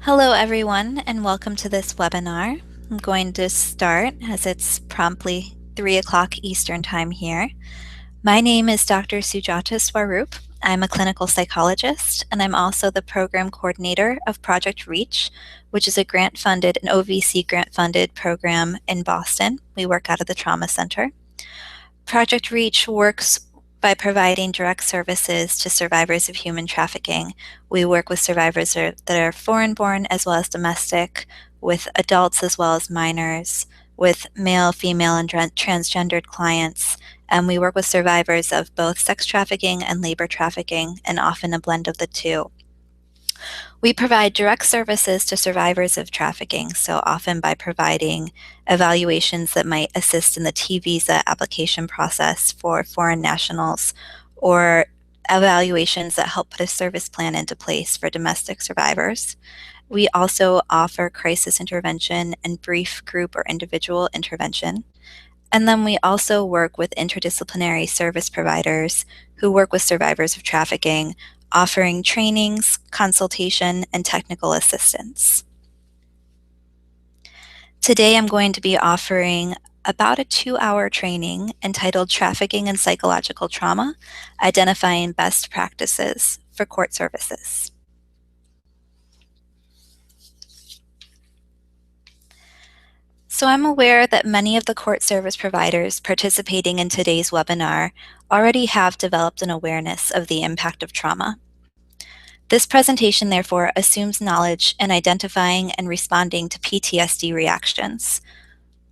Hello everyone and welcome to this webinar. I'm going to start as it's promptly 3 o'clock Eastern Time here. My name is Dr. Sujata Swaroop. I'm a clinical psychologist and I'm also the program coordinator of Project REACH, which is an OVC grant-funded program in Boston. We work out of the Trauma Center. Project REACH works by providing direct services to survivors of human trafficking. We work with survivors that are foreign-born as well as domestic, with adults as well as minors, with male, female, and transgendered clients. And we work with survivors of both sex trafficking and labor trafficking, and often a blend of the two. We provide direct services to survivors of trafficking, so often by providing evaluations that might assist in the T visa application process for foreign nationals, or evaluations that help put a service plan into place for domestic survivors. We also offer crisis intervention and brief group or individual intervention. And then we also work with interdisciplinary service providers who work with survivors of trafficking, offering trainings, consultation, and technical assistance. Today I'm going to be offering about a 2-hour training entitled Trafficking and Psychological Trauma, Identifying Best Practices for Court Services. So I'm aware that many of the court service providers participating in today's webinar already have developed an awareness of the impact of trauma. This presentation, therefore, assumes knowledge in identifying and responding to PTSD reactions.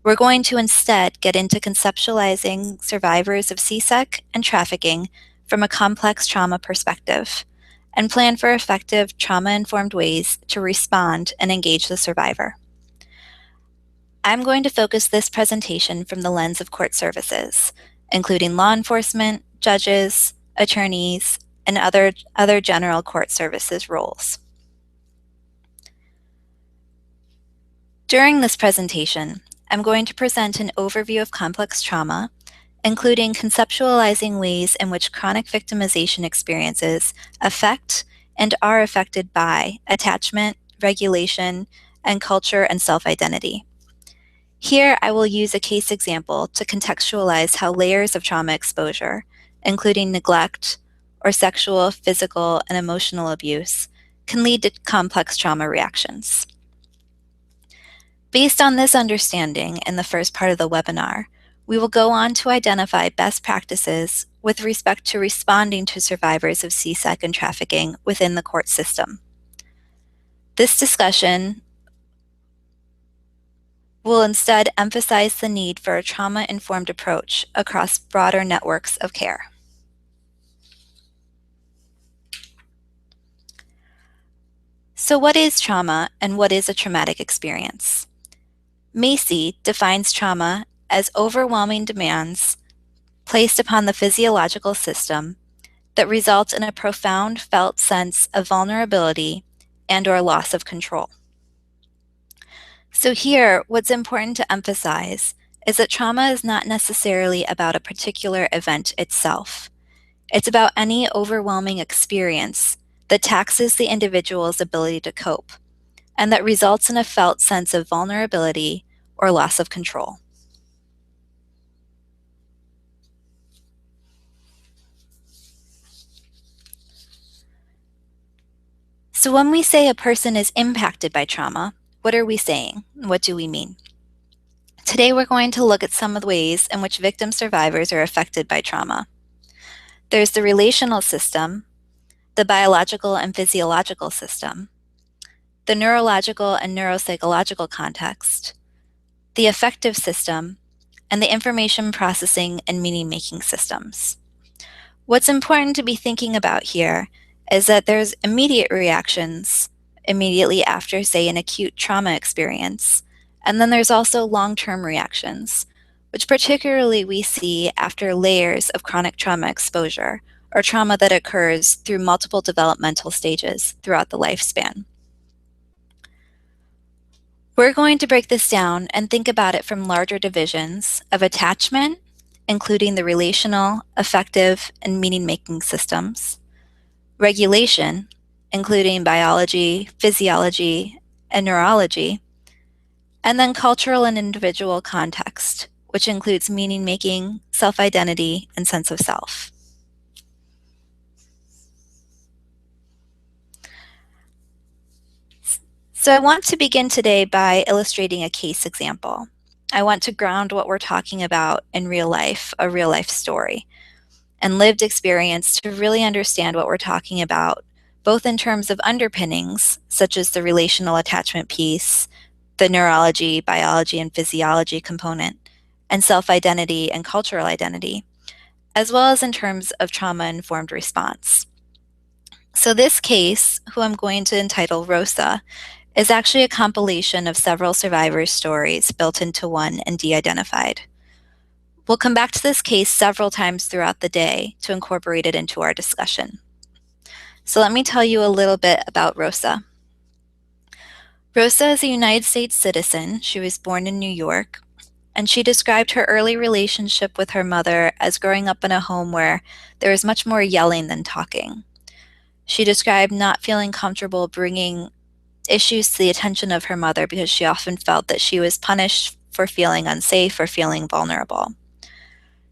We're going to instead get into conceptualizing survivors of CSEC and trafficking from a complex trauma perspective and plan for effective trauma-informed ways to respond and engage the survivor. I'm going to focus this presentation from the lens of court services, including law enforcement, judges, attorneys, and other general court services roles. During this presentation, I'm going to present an overview of complex trauma, including conceptualizing ways in which chronic victimization experiences affect and are affected by attachment, regulation, and culture and self-identity. Here, I will use a case example to contextualize how layers of trauma exposure, including neglect or sexual, physical, and emotional abuse, can lead to complex trauma reactions. Based on this understanding in the first part of the webinar, we will go on to identify best practices with respect to responding to survivors of CSEC and trafficking within the court system. This discussion will instead emphasize the need for a trauma-informed approach across broader networks of care. So what is trauma and what is a traumatic experience? Macy defines trauma as overwhelming demands placed upon the physiological system that result in a profound felt sense of vulnerability and/or loss of control. So here, what's important to emphasize is that trauma is not necessarily about a particular event itself. It's about any overwhelming experience that taxes the individual's ability to cope, and that results in a felt sense of vulnerability or loss of control. So when we say a person is impacted by trauma, what are we saying? What do we mean? Today we're going to look at some of the ways in which victim survivors are affected by trauma. There's the relational system, the biological and physiological system, the neurological and neuropsychological context, the affective system, and the information processing and meaning-making systems. What's important to be thinking about here is that there's immediate reactions immediately after, say, an acute trauma experience, and then there's also long-term reactions, which particularly we see after layers of chronic trauma exposure or trauma that occurs through multiple developmental stages throughout the lifespan. We're going to break this down and think about it from larger divisions of attachment, including the relational, affective, and meaning-making systems, regulation, including biology, physiology, and neurology, and then cultural and individual context, which includes meaning making, self-identity, and sense of self. So I want to begin today by illustrating a case example. I want to ground what we're talking about in real life, a real life story, and lived experience to really understand what we're talking about, both in terms of underpinnings, such as the relational attachment piece, the neurology, biology, and physiology component, and self-identity and cultural identity, as well as in terms of trauma-informed response. So this case, who I'm going to entitle Rosa, is actually a compilation of several survivors' stories built into one and de-identified. We'll come back to this case several times throughout the day to incorporate it into our discussion. So let me tell you a little bit about Rosa. Rosa is a United States citizen. She was born in New York, and she described her early relationship with her mother as growing up in a home where there was much more yelling than talking. She described not feeling comfortable bringing issues to the attention of her mother because she often felt that she was punished for feeling unsafe or feeling vulnerable.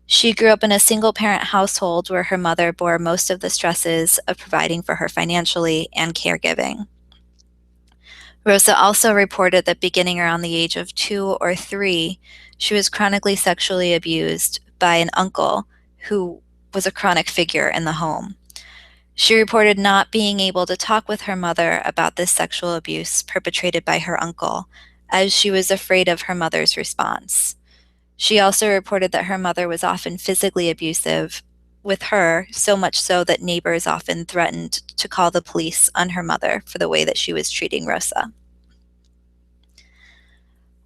She grew up in a single-parent household where her mother bore most of the stresses of providing for her financially and caregiving. Rosa also reported that beginning around the age of 2 or 3, she was chronically sexually abused by an uncle who was a chronic figure in the home. She reported not being able to talk with her mother about this sexual abuse perpetrated by her uncle, as she was afraid of her mother's response. She also reported that her mother was often physically abusive with her, so much so that neighbors often threatened to call the police on her mother for the way that she was treating Rosa.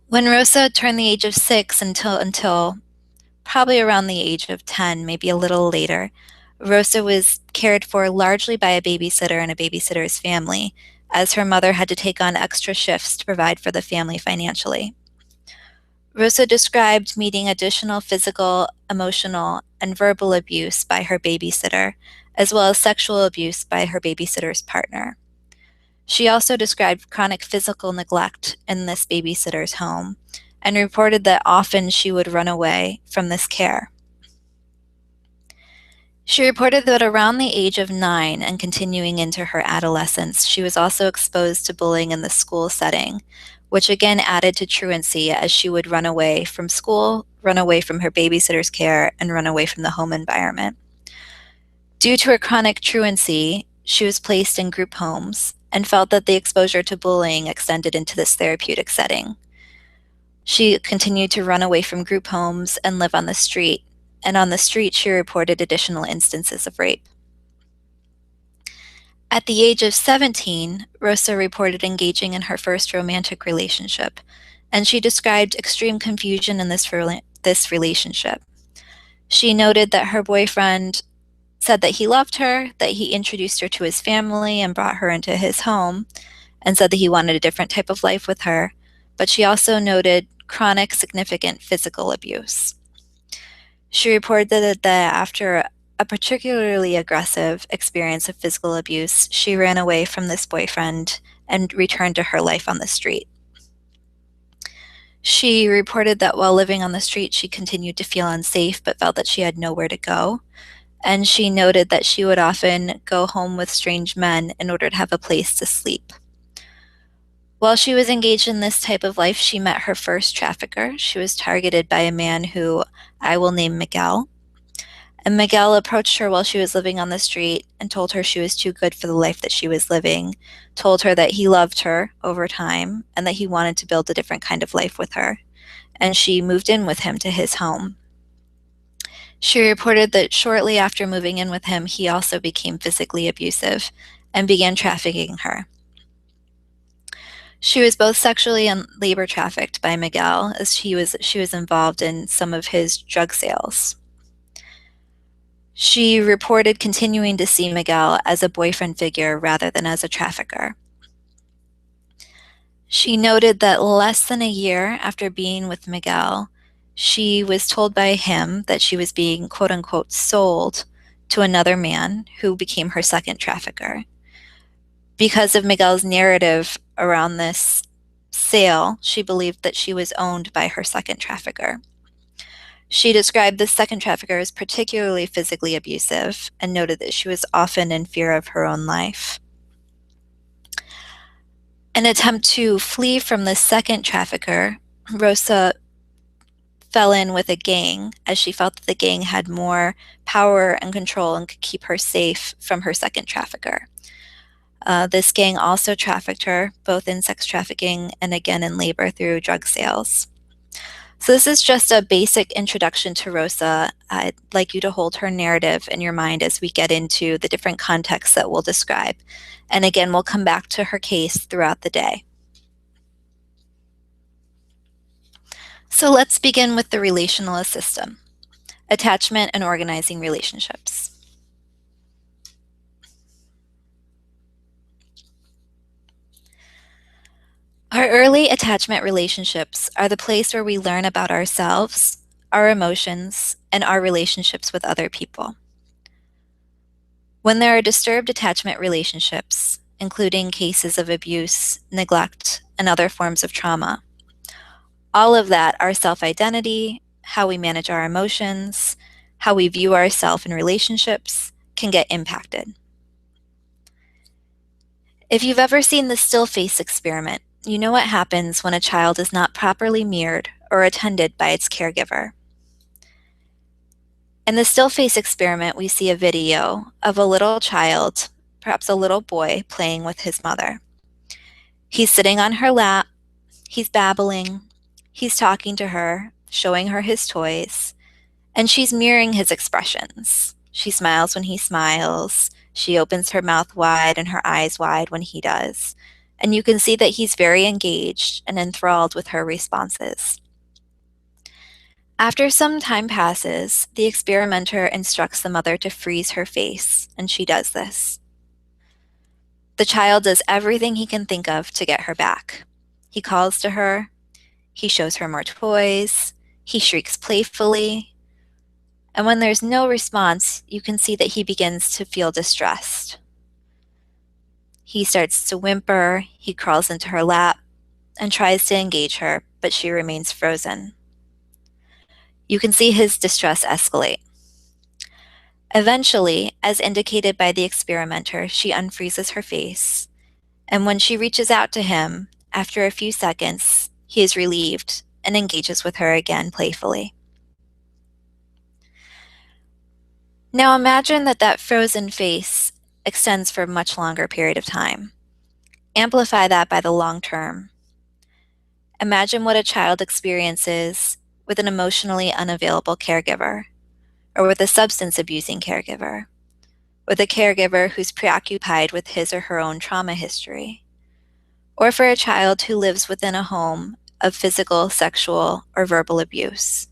When Rosa turned the age of 6 until probably around the age of 10, maybe a little later, Rosa was cared for largely by a babysitter and a babysitter's family, as her mother had to take on extra shifts to provide for the family financially. Rosa described meeting additional physical, emotional, and verbal abuse by her babysitter, as well as sexual abuse by her babysitter's partner. She also described chronic physical neglect in this babysitter's home and reported that often she would run away from this care. She reported that around the age of 9 and continuing into her adolescence, she was also exposed to bullying in the school setting, which again added to truancy as she would run away from school, run away from her babysitter's care, and run away from the home environment. Due to her chronic truancy, she was placed in group homes and felt that the exposure to bullying extended into this therapeutic setting. She continued to run away from group homes and live on the street, and on the street she reported additional instances of rape. At the age of 17, Rosa reported engaging in her first romantic relationship, and she described extreme confusion in this relationship. She noted that her boyfriend said that he loved her, that he introduced her to his family and brought her into his home, and said that he wanted a different type of life with her, but she also noted chronic, significant physical abuse. She reported that after a particularly aggressive experience of physical abuse, she ran away from this boyfriend and returned to her life on the street. She reported that while living on the street, she continued to feel unsafe but felt that she had nowhere to go. And she noted that she would often go home with strange men in order to have a place to sleep. While she was engaged in this type of life, she met her first trafficker. She was targeted by a man who I will name Miguel. And Miguel approached her while she was living on the street and told her she was too good for the life that she was living, told her that he loved her over time and that he wanted to build a different kind of life with her. And she moved in with him to his home. She reported that shortly after moving in with him, he also became physically abusive and began trafficking her. She was both sexually and labor trafficked by Miguel, as she was involved in some of his drug sales. She reported continuing to see Miguel as a boyfriend figure rather than as a trafficker. She noted that less than a year after being with Miguel, she was told by him that she was being quote-unquote sold to another man who became her second trafficker. Because of Miguel's narrative around this sale, she believed that she was owned by her second trafficker. She described the second trafficker as particularly physically abusive and noted that she was often in fear of her own life. An attempt to flee from the second trafficker, Rosa fell in with a gang as she felt that the gang had more power and control and could keep her safe from her second trafficker. This gang also trafficked her, both in sex trafficking and again in labor through drug sales. So this is just a basic introduction to Rosa. I'd like you to hold her narrative in your mind as we get into the different contexts that we'll describe. And again, we'll come back to her case throughout the day. So let's begin with the relationalist system, attachment and organizing relationships. Our early attachment relationships are the place where we learn about ourselves, our emotions, and our relationships with other people. When there are disturbed attachment relationships, including cases of abuse, neglect, and other forms of trauma, all of that, our self-identity, how we manage our emotions, how we view ourselves in relationships, can get impacted. If you've ever seen the still face experiment, you know what happens when a child is not properly mirrored or attended by its caregiver. In the still face experiment, we see a video of a little child, perhaps a little boy, playing with his mother. He's sitting on her lap, he's babbling, he's talking to her, showing her his toys, and she's mirroring his expressions. She smiles when he smiles, she opens her mouth wide and her eyes wide when he does, and you can see that he's very engaged and enthralled with her responses. After some time passes, the experimenter instructs the mother to freeze her face, and she does this. The child does everything he can think of to get her back. He calls to her, he shows her more toys, he shrieks playfully, and when there's no response, you can see that he begins to feel distressed. He starts to whimper, he crawls into her lap, and tries to engage her, but she remains frozen. You can see his distress escalate. Eventually, as indicated by the experimenter, she unfreezes her face, and when she reaches out to him, after a few seconds, he is relieved and engages with her again playfully. Now imagine that that frozen face extends for a much longer period of time. Amplify that by the long term. Imagine what a child experiences with an emotionally unavailable caregiver, or with a substance abusing caregiver, with a caregiver who's preoccupied with his or her own trauma history, or for a child who lives within a home of physical, sexual, or verbal abuse.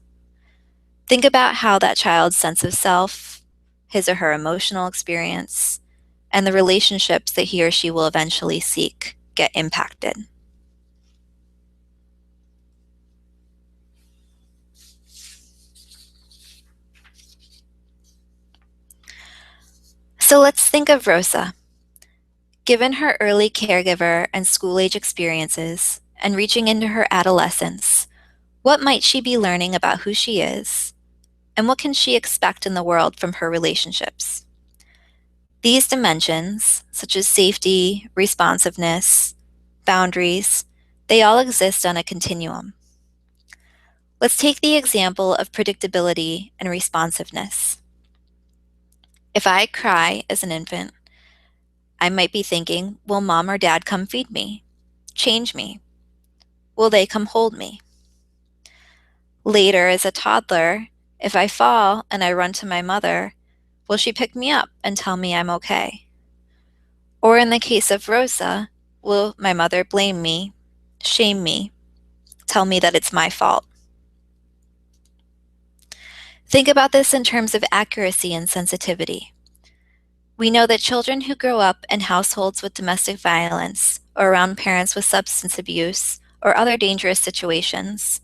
Think about how that child's sense of self, his or her emotional experience, and the relationships that he or she will eventually seek get impacted. So let's think of Rosa. Given her early caregiver and school-age experiences, and reaching into her adolescence, what might she be learning about who she is, and what can she expect in the world from her relationships? These dimensions, such as safety, responsiveness, boundaries, they all exist on a continuum. Let's take the example of predictability and responsiveness. If I cry as an infant, I might be thinking, will mom or dad come feed me? Change me? Will they come hold me? Later, as a toddler, if I fall and I run to my mother, will she pick me up and tell me I'm okay? Or in the case of Rosa, will my mother blame me, shame me, tell me that it's my fault? Think about this in terms of accuracy and sensitivity. We know that children who grow up in households with domestic violence or around parents with substance abuse or other dangerous situations,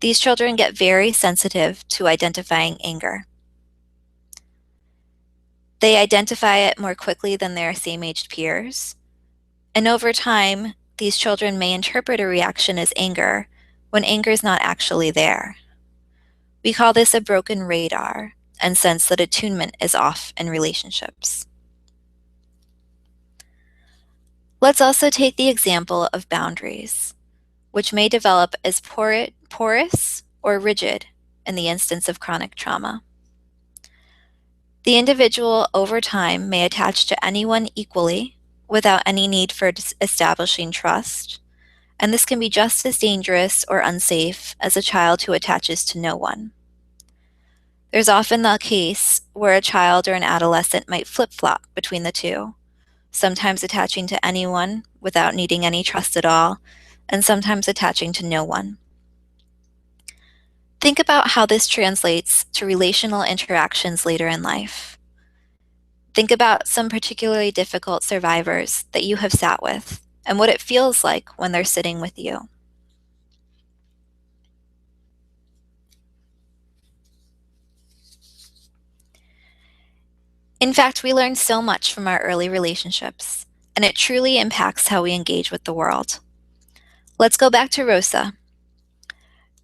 these children get very sensitive to identifying anger. They identify it more quickly than their same-aged peers, And over time, these children may interpret a reaction as anger when anger is not actually there. We call this a broken radar and sense that attunement is off in relationships. Let's also take the example of boundaries, which may develop as porous or rigid in the instance of chronic trauma. The individual over time may attach to anyone equally without any need for establishing trust, and this can be just as dangerous or unsafe as a child who attaches to no one. There's often the case where a child or an adolescent might flip-flop between the two, sometimes attaching to anyone without needing any trust at all, and sometimes attaching to no one. Think about how this translates to relational interactions later in life. Think about some particularly difficult survivors that you have sat with and what it feels like when they're sitting with you. In fact, we learn so much from our early relationships, and it truly impacts how we engage with the world. Let's go back to Rosa.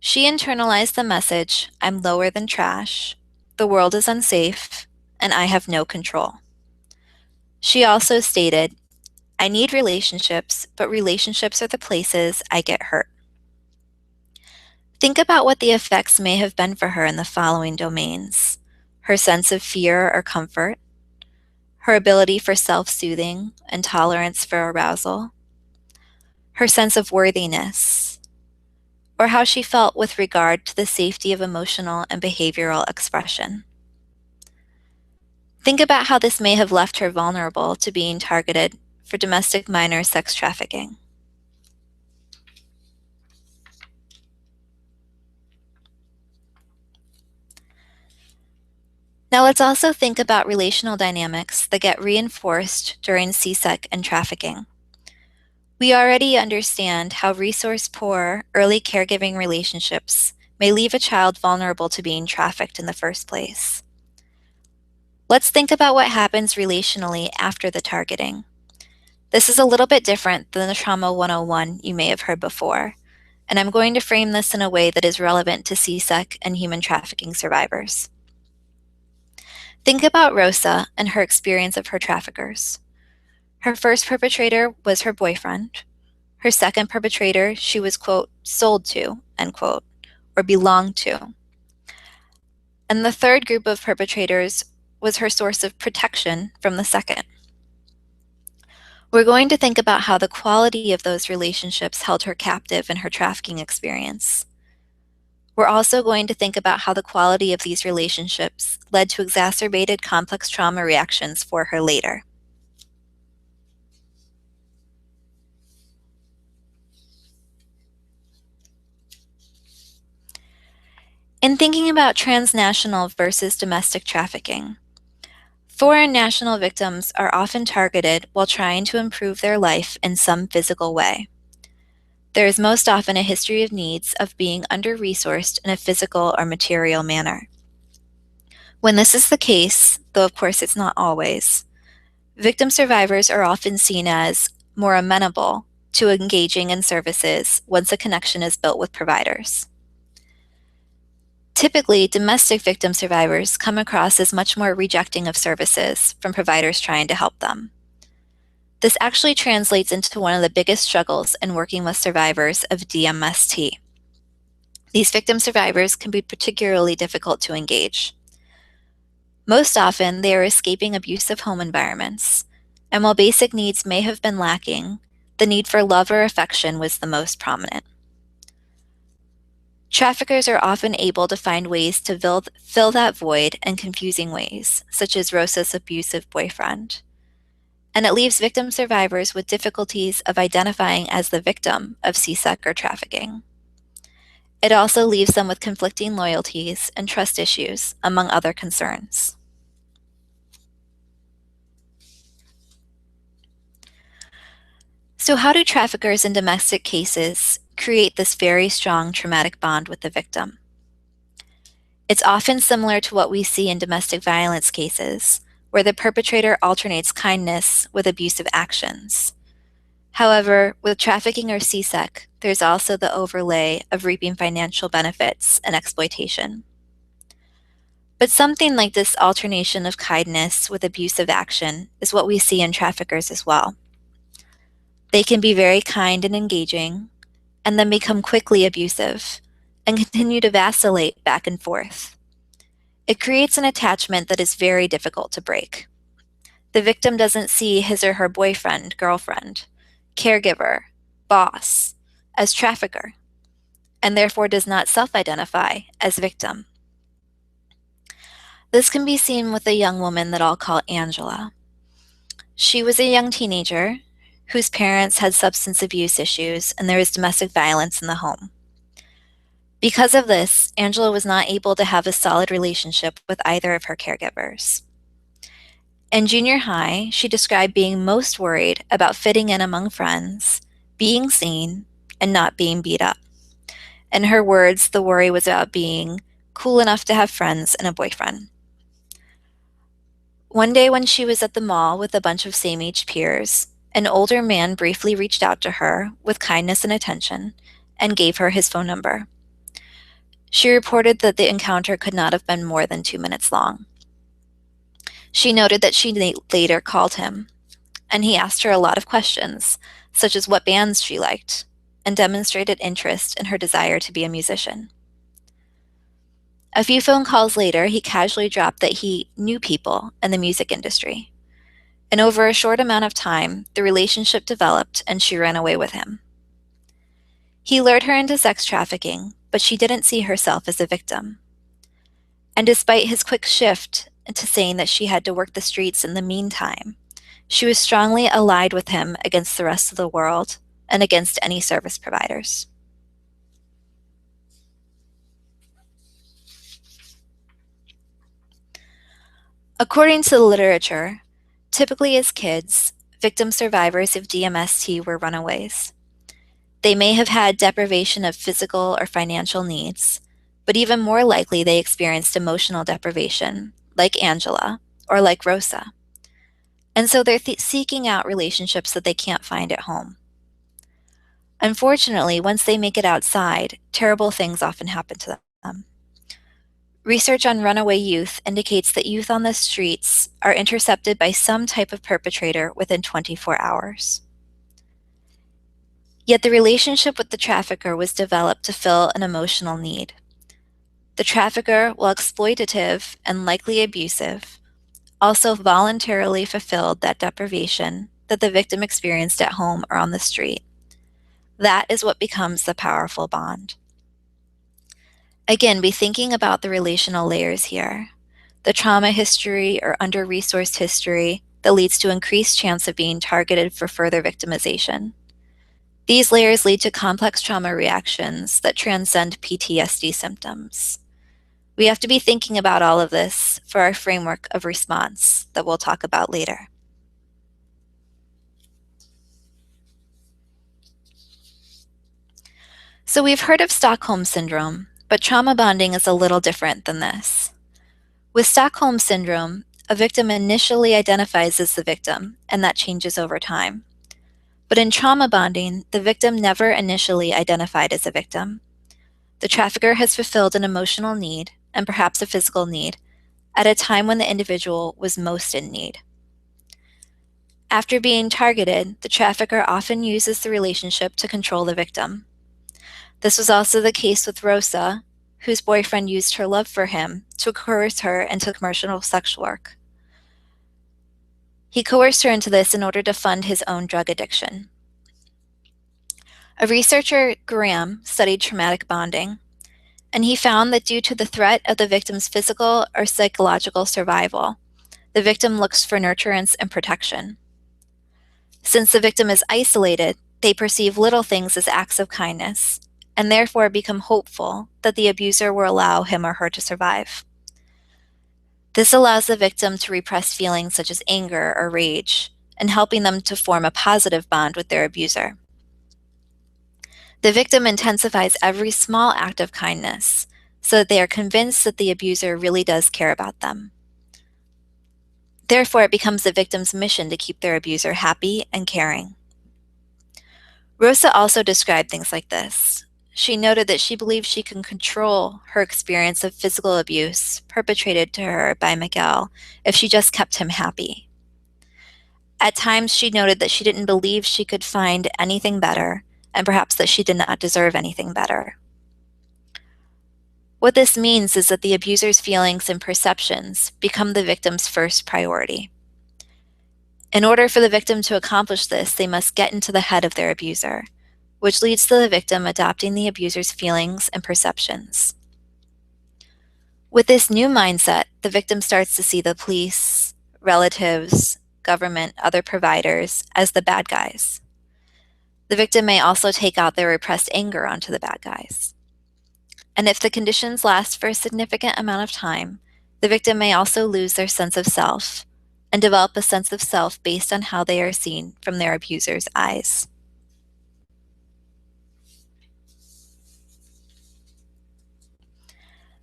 She internalized the message, I'm lower than trash, the world is unsafe, and I have no control. She also stated, I need relationships, but relationships are the places I get hurt. Think about what the effects may have been for her in the following domains: her sense of fear or comfort, her ability for self-soothing and tolerance for arousal, her sense of worthiness, or how she felt with regard to the safety of emotional and behavioral expression. Think about how this may have left her vulnerable to being targeted for domestic minor sex trafficking. Now let's also think about relational dynamics that get reinforced during CSEC and trafficking. We already understand how resource-poor early caregiving relationships may leave a child vulnerable to being trafficked in the first place. Let's think about what happens relationally after the targeting. This is a little bit different than the Trauma 101 you may have heard before, and I'm going to frame this in a way that is relevant to CSEC and human trafficking survivors. Think about Rosa and her experience of her traffickers. Her first perpetrator was her boyfriend. Her second perpetrator she was, quote, sold to, end quote, or belonged to. And the third group of perpetrators was her source of protection from the second. We're going to think about how the quality of those relationships held her captive in her trafficking experience. We're also going to think about how the quality of these relationships led to exacerbated complex trauma reactions for her later. In thinking about transnational versus domestic trafficking, foreign national victims are often targeted while trying to improve their life in some physical way. There is most often a history of needs of being under-resourced in a physical or material manner. When this is the case, though of course it's not always, victim survivors are often seen as more amenable to engaging in services once a connection is built with providers. Typically, domestic victim survivors come across as much more rejecting of services from providers trying to help them. This actually translates into one of the biggest struggles in working with survivors of DMST. These victim survivors can be particularly difficult to engage. Most often, they are escaping abusive home environments, and while basic needs may have been lacking, the need for love or affection was the most prominent. Traffickers are often able to find ways to fill that void in confusing ways, such as Rosa's abusive boyfriend. And it leaves victim survivors with difficulties of identifying as the victim of CSEC or trafficking. It also leaves them with conflicting loyalties and trust issues, among other concerns. So how do traffickers in domestic cases create this very strong traumatic bond with the victim? It's often similar to what we see in domestic violence cases, where the perpetrator alternates kindness with abusive actions. However, with trafficking or CSEC, there's also the overlay of reaping financial benefits and exploitation. But something like this alternation of kindness with abusive action is what we see in traffickers as well. They can be very kind and engaging, and then become quickly abusive, and continue to vacillate back and forth. It creates an attachment that is very difficult to break. The victim doesn't see his or her boyfriend, girlfriend, caregiver, boss as trafficker, and therefore does not self-identify as victim. This can be seen with a young woman that I'll call Angela. She was a young teenager whose parents had substance abuse issues and there was domestic violence in the home. Because of this, Angela was not able to have a solid relationship with either of her caregivers. In junior high, she described being most worried about fitting in among friends, being seen, and not being beat up. In her words, the worry was about being cool enough to have friends and a boyfriend. One day when she was at the mall with a bunch of same-age peers, an older man briefly reached out to her with kindness and attention and gave her his phone number. She reported that the encounter could not have been more than 2 minutes long. She noted that she later called him, and he asked her a lot of questions, such as what bands she liked, and demonstrated interest in her desire to be a musician. A few phone calls later, he casually dropped that he knew people in the music industry. And over a short amount of time, the relationship developed and she ran away with him. He lured her into sex trafficking, but she didn't see herself as a victim. And despite his quick shift into saying that she had to work the streets in the meantime, she was strongly allied with him against the rest of the world and against any service providers. According to the literature, typically as kids, victim survivors of DMST were runaways. They may have had deprivation of physical or financial needs, but even more likely they experienced emotional deprivation, like Angela, or like Rosa. And so they're seeking out relationships that they can't find at home. Unfortunately, once they make it outside, terrible things often happen to them. Research on runaway youth indicates that youth on the streets are intercepted by some type of perpetrator within 24 hours. Yet the relationship with the trafficker was developed to fill an emotional need. The trafficker, while exploitative and likely abusive, also voluntarily fulfilled that deprivation that the victim experienced at home or on the street. That is what becomes the powerful bond. Again, be thinking about the relational layers here. The trauma history or under-resourced history that leads to increased chance of being targeted for further victimization. These layers lead to complex trauma reactions that transcend PTSD symptoms. We have to be thinking about all of this for our framework of response that we'll talk about later. So we've heard of Stockholm Syndrome, but trauma bonding is a little different than this. With Stockholm Syndrome, a victim initially identifies as the victim, and that changes over time. But in trauma bonding, the victim never initially identified as a victim. The trafficker has fulfilled an emotional need, and perhaps a physical need, at a time when the individual was most in need. After being targeted, the trafficker often uses the relationship to control the victim. This was also the case with Rosa, whose boyfriend used her love for him to coerce her into commercial sex work. He coerced her into this in order to fund his own drug addiction. A researcher, Graham, studied traumatic bonding, and he found that due to the threat of the victim's physical or psychological survival, the victim looks for nurturance and protection. Since the victim is isolated, they perceive little things as acts of kindness, and therefore become hopeful that the abuser will allow him or her to survive. This allows the victim to repress feelings such as anger or rage, and helping them to form a positive bond with their abuser. The victim intensifies every small act of kindness, so that they are convinced that the abuser really does care about them. Therefore, it becomes the victim's mission to keep their abuser happy and caring. Rosa also described things like this. She noted that she believed she can control her experience of physical abuse perpetrated to her by Miguel if she just kept him happy. At times, she noted that she didn't believe she could find anything better, and perhaps that she did not deserve anything better. What this means is that the abuser's feelings and perceptions become the victim's first priority. In order for the victim to accomplish this, they must get into the head of their abuser, which leads to the victim adopting the abuser's feelings and perceptions. With this new mindset, the victim starts to see the police, relatives, government, other providers as the bad guys. The victim may also take out their repressed anger onto the bad guys. And if the conditions last for a significant amount of time, the victim may also lose their sense of self and develop a sense of self based on how they are seen from their abuser's eyes.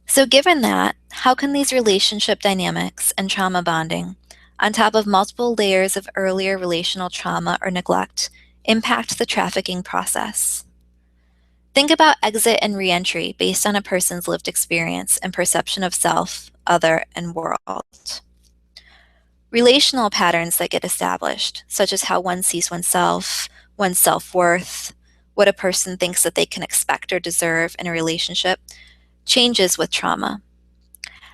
So given that, how can these relationship dynamics and trauma bonding, on top of multiple layers of earlier relational trauma or neglect, impact the trafficking process? Think about exit and reentry based on a person's lived experience and perception of self, other, and world. Relational patterns that get established, such as how one sees oneself, one's self-worth, what a person thinks that they can expect or deserve in a relationship, changes with trauma,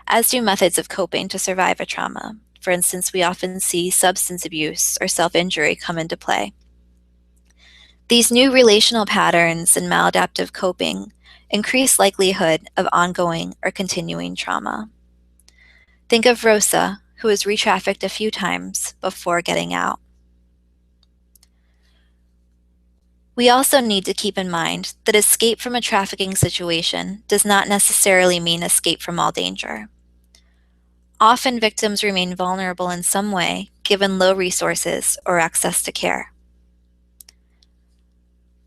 as do methods of coping to survive a trauma. For instance, we often see substance abuse or self-injury come into play. These new relational patterns and maladaptive coping increase likelihood of ongoing or continuing trauma. Think of Rosa, who was re-trafficked a few times before getting out. We also need to keep in mind that escape from a trafficking situation does not necessarily mean escape from all danger. Often victims remain vulnerable in some way, given low resources or access to care.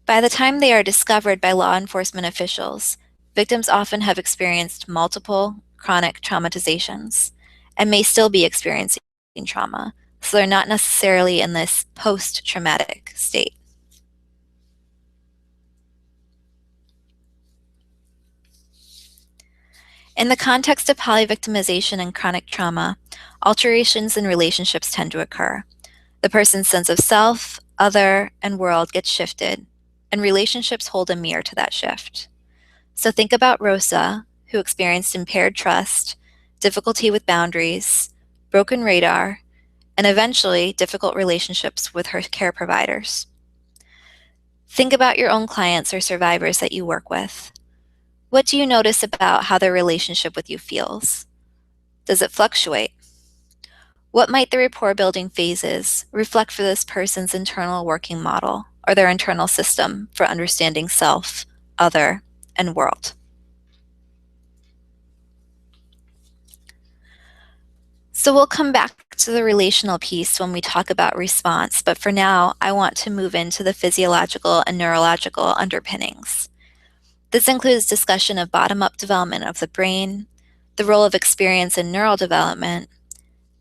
By the time they are discovered by law enforcement officials, victims often have experienced multiple chronic traumatizations and may still be experiencing trauma, so they're not necessarily in this post-traumatic state. In the context of polyvictimization and chronic trauma, alterations in relationships tend to occur. The person's sense of self, other, and world gets shifted, and relationships hold a mirror to that shift. So think about Rosa, who experienced impaired trust, difficulty with boundaries, broken radar, and eventually difficult relationships with her care providers. Think about your own clients or survivors that you work with. What do you notice about how their relationship with you feels? Does it fluctuate? What might the rapport building phases reflect for this person's internal working model or their internal system for understanding self, other, and world? So we'll come back to the relational piece when we talk about response, but for now, I want to move into the physiological and neurological underpinnings. This includes discussion of bottom-up development of the brain, the role of experience in neural development,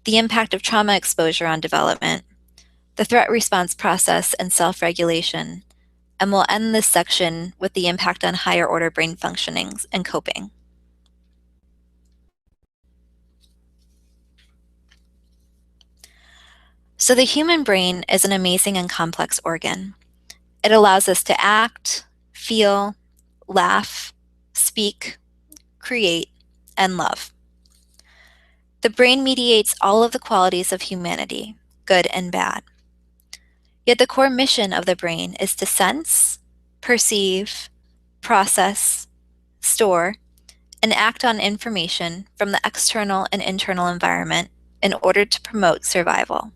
the impact of trauma exposure on development, the threat response process and self-regulation, and we'll end this section with the impact on higher order brain functionings and coping. So the human brain is an amazing and complex organ. It allows us to act, feel, laugh, speak, create, and love. The brain mediates all of the qualities of humanity, good and bad. Yet the core mission of the brain is to sense, perceive, process, store, and act on information from the external and internal environment in order to promote survival.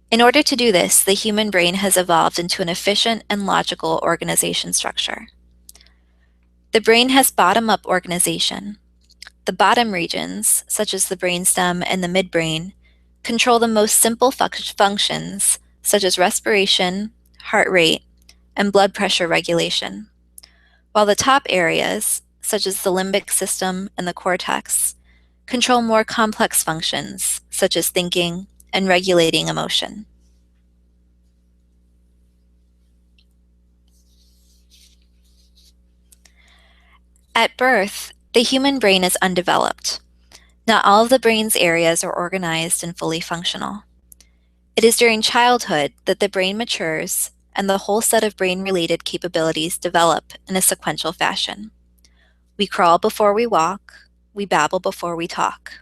In order to do this, the human brain has evolved into an efficient and logical organization structure. The brain has bottom-up organization. The bottom regions, such as the brainstem and the midbrain, control the most simple functions, such as respiration, heart rate, and blood pressure regulation, while the top areas, such as the limbic system and the cortex, control more complex functions, such as thinking and regulating emotion. At birth, the human brain is undeveloped. Not all of the brain's areas are organized and fully functional. It is during childhood that the brain matures and the whole set of brain-related capabilities develop in a sequential fashion. We crawl before we walk, we babble before we talk.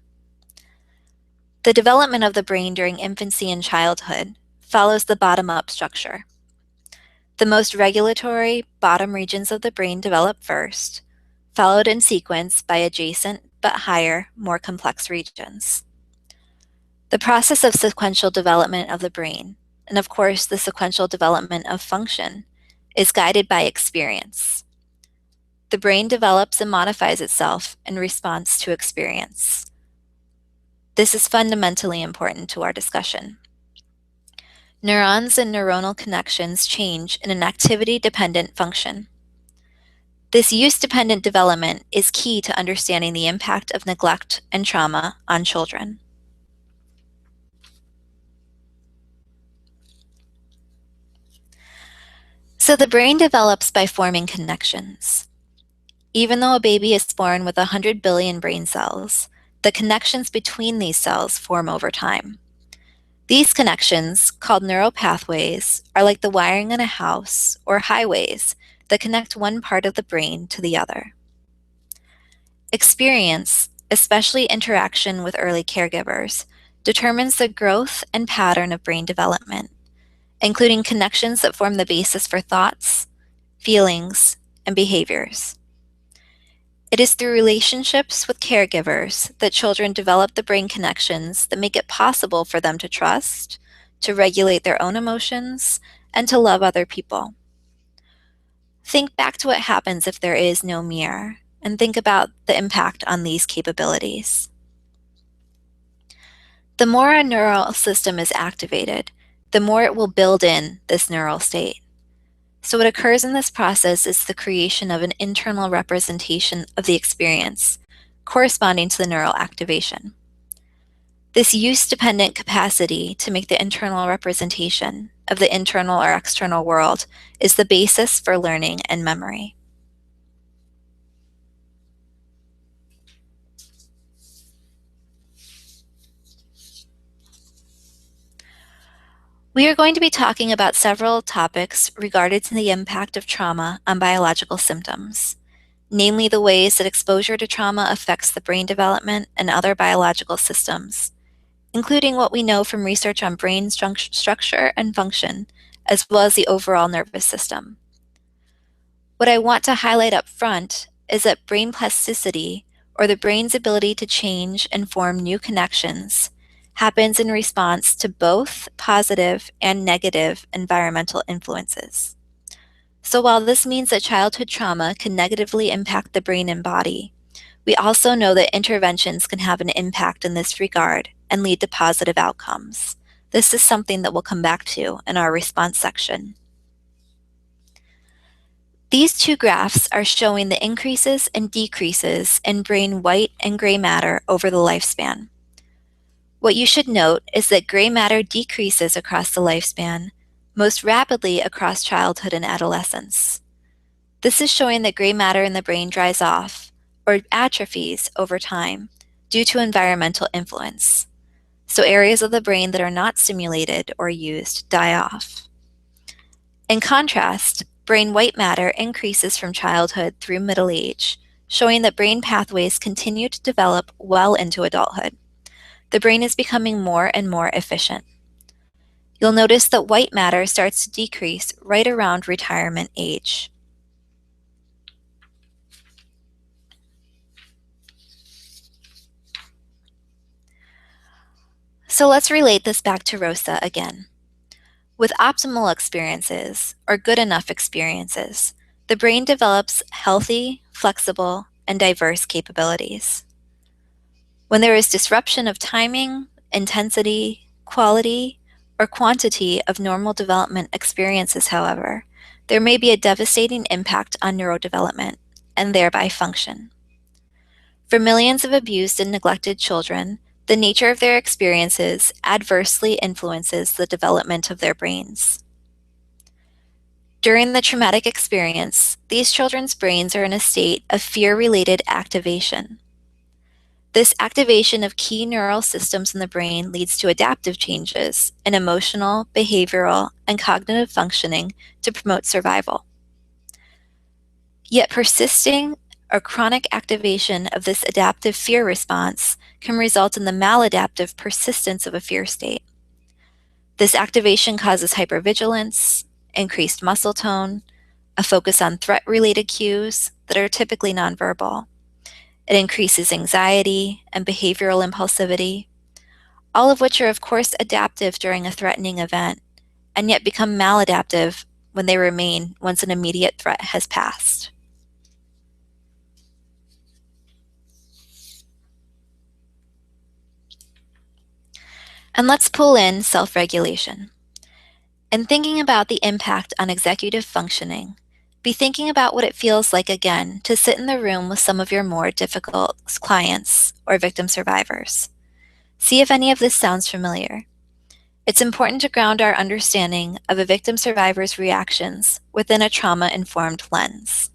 The development of the brain during infancy and childhood follows the bottom-up structure. The most regulatory bottom regions of the brain develop first, followed in sequence by adjacent but higher, more complex regions. The process of sequential development of the brain, and of course the sequential development of function, is guided by experience. The brain develops and modifies itself in response to experience. This is fundamentally important to our discussion. Neurons and neuronal connections change in an activity-dependent function. This use-dependent development is key to understanding the impact of neglect and trauma on children. So the brain develops by forming connections. Even though a baby is born with 100 billion brain cells, the connections between these cells form over time. These connections, called neural pathways, are like the wiring in a house or highways that connect one part of the brain to the other. Experience, especially interaction with early caregivers, determines the growth and pattern of brain development, including connections that form the basis for thoughts, feelings, and behaviors. It is through relationships with caregivers that children develop the brain connections that make it possible for them to trust, to regulate their own emotions, and to love other people. Think back to what happens if there is no mirror, and think about the impact on these capabilities. The more a neural system is activated, the more it will build in this neural state. So what occurs in this process is the creation of an internal representation of the experience, corresponding to the neural activation. This use-dependent capacity to make the internal representation of the internal or external world is the basis for learning and memory. We are going to be talking about several topics regarding the impact of trauma on biological symptoms, namely the ways that exposure to trauma affects the brain development and other biological systems, including what we know from research on brain structure and function, as well as the overall nervous system. What I want to highlight up front is that brain plasticity, or the brain's ability to change and form new connections, happens in response to both positive and negative environmental influences. So while this means that childhood trauma can negatively impact the brain and body, we also know that interventions can have an impact in this regard and lead to positive outcomes. This is something that we'll come back to in our response section. These two graphs are showing the increases and decreases in brain white and gray matter over the lifespan. What you should note is that gray matter decreases across the lifespan, most rapidly across childhood and adolescence. This is showing that gray matter in the brain dries off, or atrophies over time, due to environmental influence. So areas of the brain that are not stimulated or used die off. In contrast, brain white matter increases from childhood through middle age, showing that brain pathways continue to develop well into adulthood. The brain is becoming more and more efficient. You'll notice that white matter starts to decrease right around retirement age. So let's relate this back to Rosa again. With optimal experiences, or good enough experiences, the brain develops healthy, flexible, and diverse capabilities. When there is disruption of timing, intensity, quality, or quantity of normal development experiences, however, there may be a devastating impact on neurodevelopment, and thereby function. For millions of abused and neglected children, the nature of their experiences adversely influences the development of their brains. During the traumatic experience, these children's brains are in a state of fear-related activation. This activation of key neural systems in the brain leads to adaptive changes in emotional, behavioral, and cognitive functioning to promote survival. Yet persisting or chronic activation of this adaptive fear response can result in the maladaptive persistence of a fear state. This activation causes hypervigilance, increased muscle tone, a focus on threat-related cues that are typically nonverbal. It increases anxiety and behavioral impulsivity, all of which are of course adaptive during a threatening event, and yet become maladaptive when they remain once an immediate threat has passed. And let's pull in self-regulation. In thinking about the impact on executive functioning, be thinking about what it feels like again to sit in the room with some of your more difficult clients or victim survivors. See if any of this sounds familiar. It's important to ground our understanding of a victim survivor's reactions within a trauma-informed lens.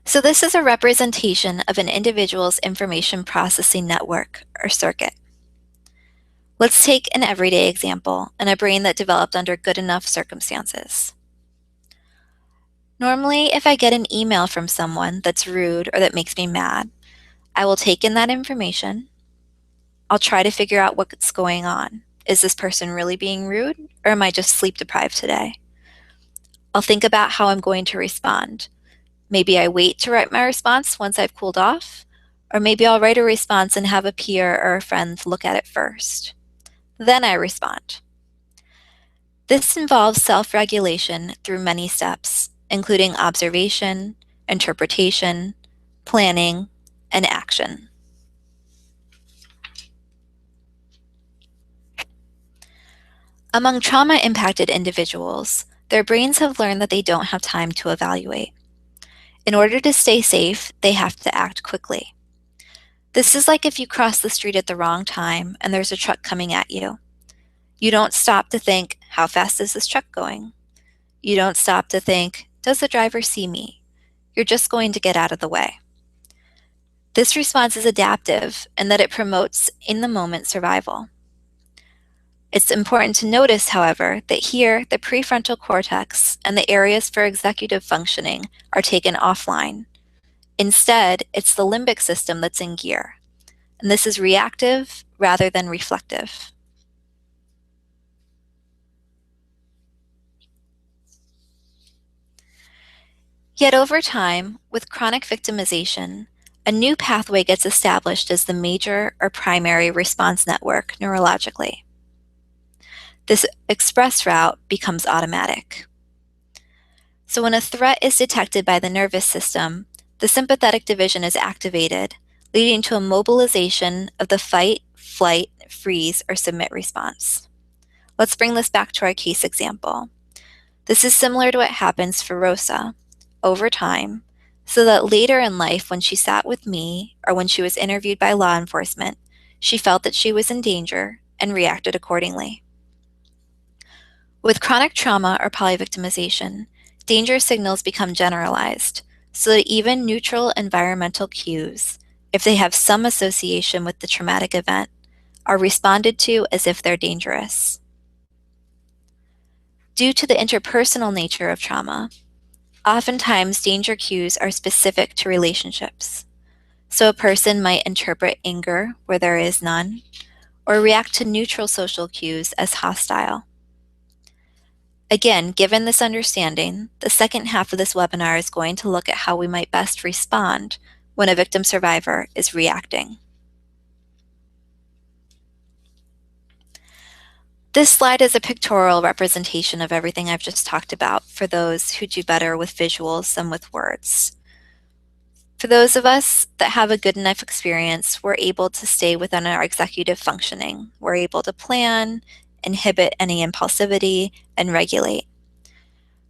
So this is a representation of an individual's information processing network or circuit. Let's take an everyday example in a brain that developed under good enough circumstances. Normally, if I get an email from someone that's rude or that makes me mad, I will take in that information. I'll try to figure out what's going on. Is this person really being rude, or am I just sleep deprived today? I'll think about how I'm going to respond. Maybe I wait to write my response once I've cooled off, or maybe I'll write a response and have a peer or a friend look at it first. Then I respond. This involves self-regulation through many steps, including observation, interpretation, planning, and action. Among trauma-impacted individuals, their brains have learned that they don't have time to evaluate. In order to stay safe, they have to act quickly. This is like if you cross the street at the wrong time and there's a truck coming at you. You don't stop to think, how fast is this truck going? You don't stop to think, does the driver see me? You're just going to get out of the way. This response is adaptive in that it promotes in-the-moment survival. It's important to notice, however, that here the prefrontal cortex and the areas for executive functioning are taken offline. Instead, it's the limbic system that's in gear, and this is reactive rather than reflective. Yet over time, with chronic victimization, a new pathway gets established as the major or primary response network neurologically. This express route becomes automatic. So when a threat is detected by the nervous system, the sympathetic division is activated, leading to a mobilization of the fight, flight, freeze, or submit response. Let's bring this back to our case example. This is similar to what happens for Rosa over time, so that later in life when she sat with me or when she was interviewed by law enforcement, she felt that she was in danger and reacted accordingly. With chronic trauma or polyvictimization, danger signals become generalized, so that even neutral environmental cues, if they have some association with the traumatic event, are responded to as if they're dangerous. Due to the interpersonal nature of trauma, oftentimes danger cues are specific to relationships. So a person might interpret anger where there is none, or react to neutral social cues as hostile. Again, given this understanding, the second half of this webinar is going to look at how we might best respond when a victim survivor is reacting. This slide is a pictorial representation of everything I've just talked about for those who do better with visuals than with words. For those of us that have a good enough experience, we're able to stay within our executive functioning. We're able to plan, inhibit any impulsivity, and regulate.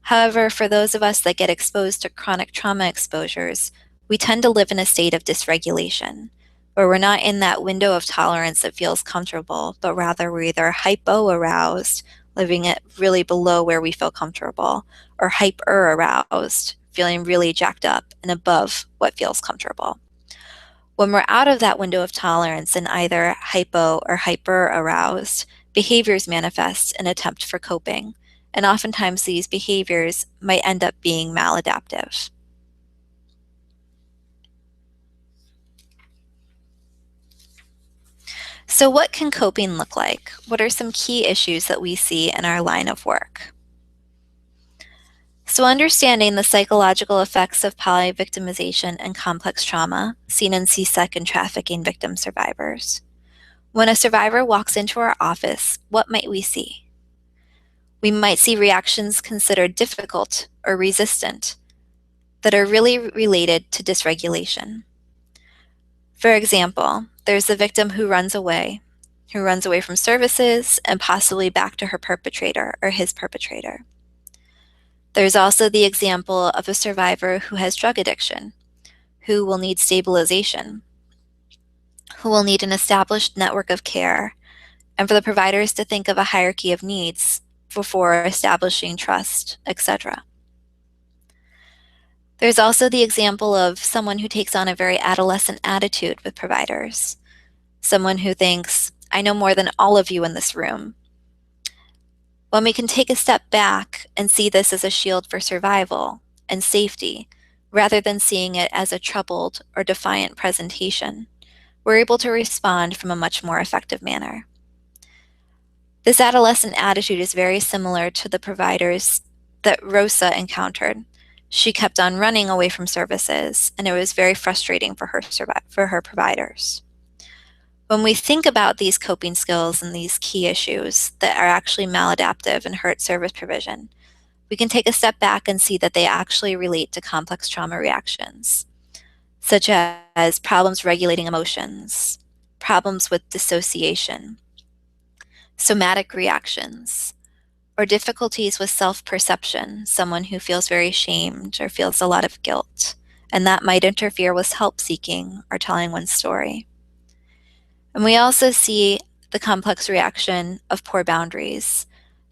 However, for those of us that get exposed to chronic trauma exposures, we tend to live in a state of dysregulation. or we're not in that window of tolerance that feels comfortable, but rather we're either hypo-aroused, living it really below where we feel comfortable, or hyper-aroused, feeling really jacked up and above what feels comfortable. When we're out of that window of tolerance and either hypo or hyper aroused, behaviors manifest in attempt for coping, and oftentimes these behaviors might end up being maladaptive. So what can coping look like? What are some key issues that we see in our line of work? So understanding the psychological effects of polyvictimization and complex trauma seen in C-Sec and trafficking victim survivors. When a survivor walks into our office, what might we see? We might see reactions considered difficult or resistant that are really related to dysregulation. For example, there's the victim who runs away from services and possibly back to her perpetrator or his perpetrator. There's also the example of a survivor who has drug addiction, who will need stabilization, who will need an established network of care, and for the providers to think of a hierarchy of needs before establishing trust, etc. There's also the example of someone who takes on a very adolescent attitude with providers, someone who thinks, I know more than all of you in this room. When we can take a step back and see this as a shield for survival and safety, rather than seeing it as a troubled or defiant presentation, we're able to respond from a much more effective manner. This adolescent attitude is very similar to the providers that Rosa encountered. She kept on running away from services, and it was very frustrating for her providers. When we think about these coping skills and these key issues that are actually maladaptive and hurt service provision, we can take a step back and see that they actually relate to complex trauma reactions, such as problems regulating emotions, problems with dissociation, somatic reactions, or difficulties with self-perception, someone who feels very shamed or feels a lot of guilt, and that might interfere with help-seeking or telling one's story. And we also see the complex reaction of poor boundaries,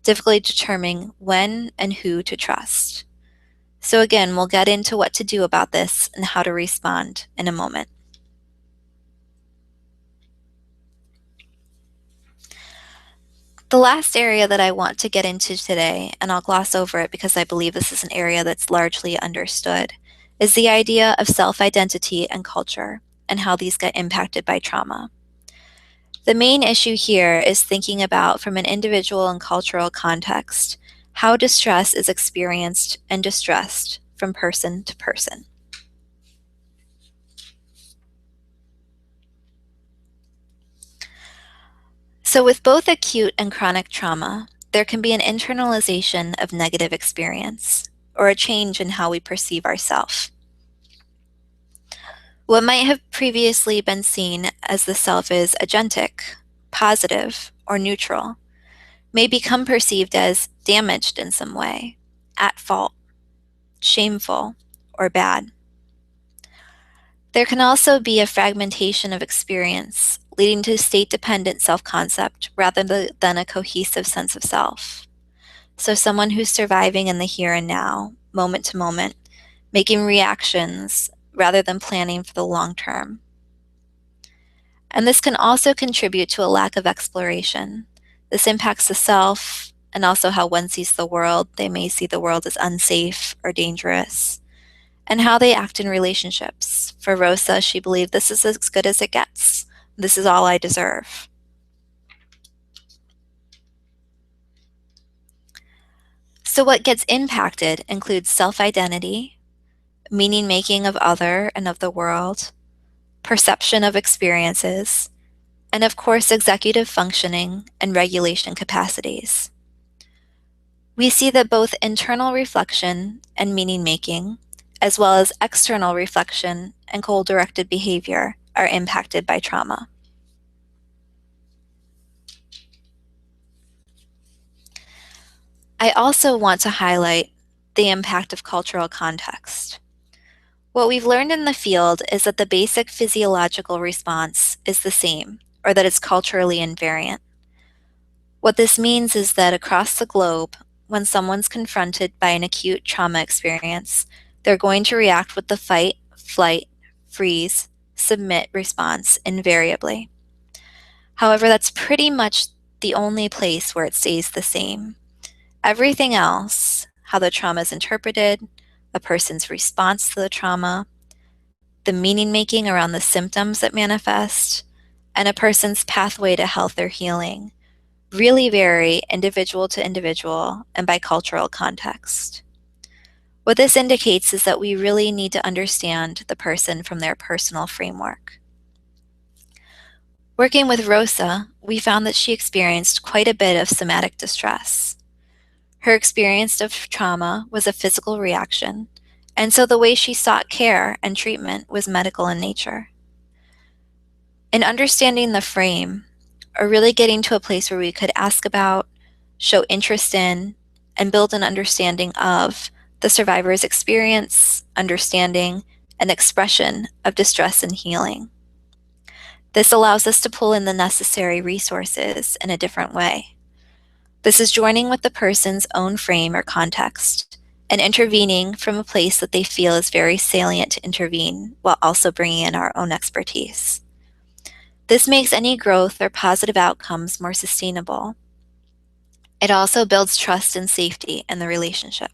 difficulty determining when and who to trust. So again, we'll get into what to do about this and how to respond in a moment. The last area that I want to get into today, and I'll gloss over it because I believe this is an area that's largely understood, is the idea of self-identity and culture and how these get impacted by trauma. The main issue here is thinking about, from an individual and cultural context, how distress is experienced and distressed from person to person. So with both acute and chronic trauma, there can be an internalization of negative experience, or a change in how we perceive ourselves. What might have previously been seen as the self is agentic, positive, or neutral, may become perceived as damaged in some way, at fault, shameful, or bad. There can also be a fragmentation of experience, leading to state-dependent self-concept rather than a cohesive sense of self. So someone who's surviving in the here and now, moment to moment, making reactions rather than planning for the long term. And this can also contribute to a lack of exploration. This impacts the self and also how one sees the world. They may see the world as unsafe or dangerous, and how they act in relationships. For Rosa, she believed this is as good as it gets. This is all I deserve. So what gets impacted includes self-identity, meaning making of other and of the world, perception of experiences, and of course executive functioning and regulation capacities. We see that both internal reflection and meaning making, as well as external reflection and goal-directed behavior, are impacted by trauma. I also want to highlight the impact of cultural context. What we've learned in the field is that the basic physiological response is the same, or that it's culturally invariant. What this means is that across the globe, when someone's confronted by an acute trauma experience, they're going to react with the fight, flight, freeze, submit response invariably. However, that's pretty much the only place where it stays the same. Everything else, how the trauma is interpreted, a person's response to the trauma, the meaning making around the symptoms that manifest, and a person's pathway to health or healing, really vary individual to individual and by cultural context. What this indicates is that we really need to understand the person from their personal framework. Working with Rosa, we found that she experienced quite a bit of somatic distress. Her experience of trauma was a physical reaction, and so the way she sought care and treatment was medical in nature. In understanding the frame, or really getting to a place where we could ask about, show interest in, and build an understanding of the survivor's experience, understanding, and expression of distress and healing. This allows us to pull in the necessary resources in a different way. This is joining with the person's own frame or context and intervening from a place that they feel is very salient to intervene while also bringing in our own expertise. This makes any growth or positive outcomes more sustainable. It also builds trust and safety in the relationship.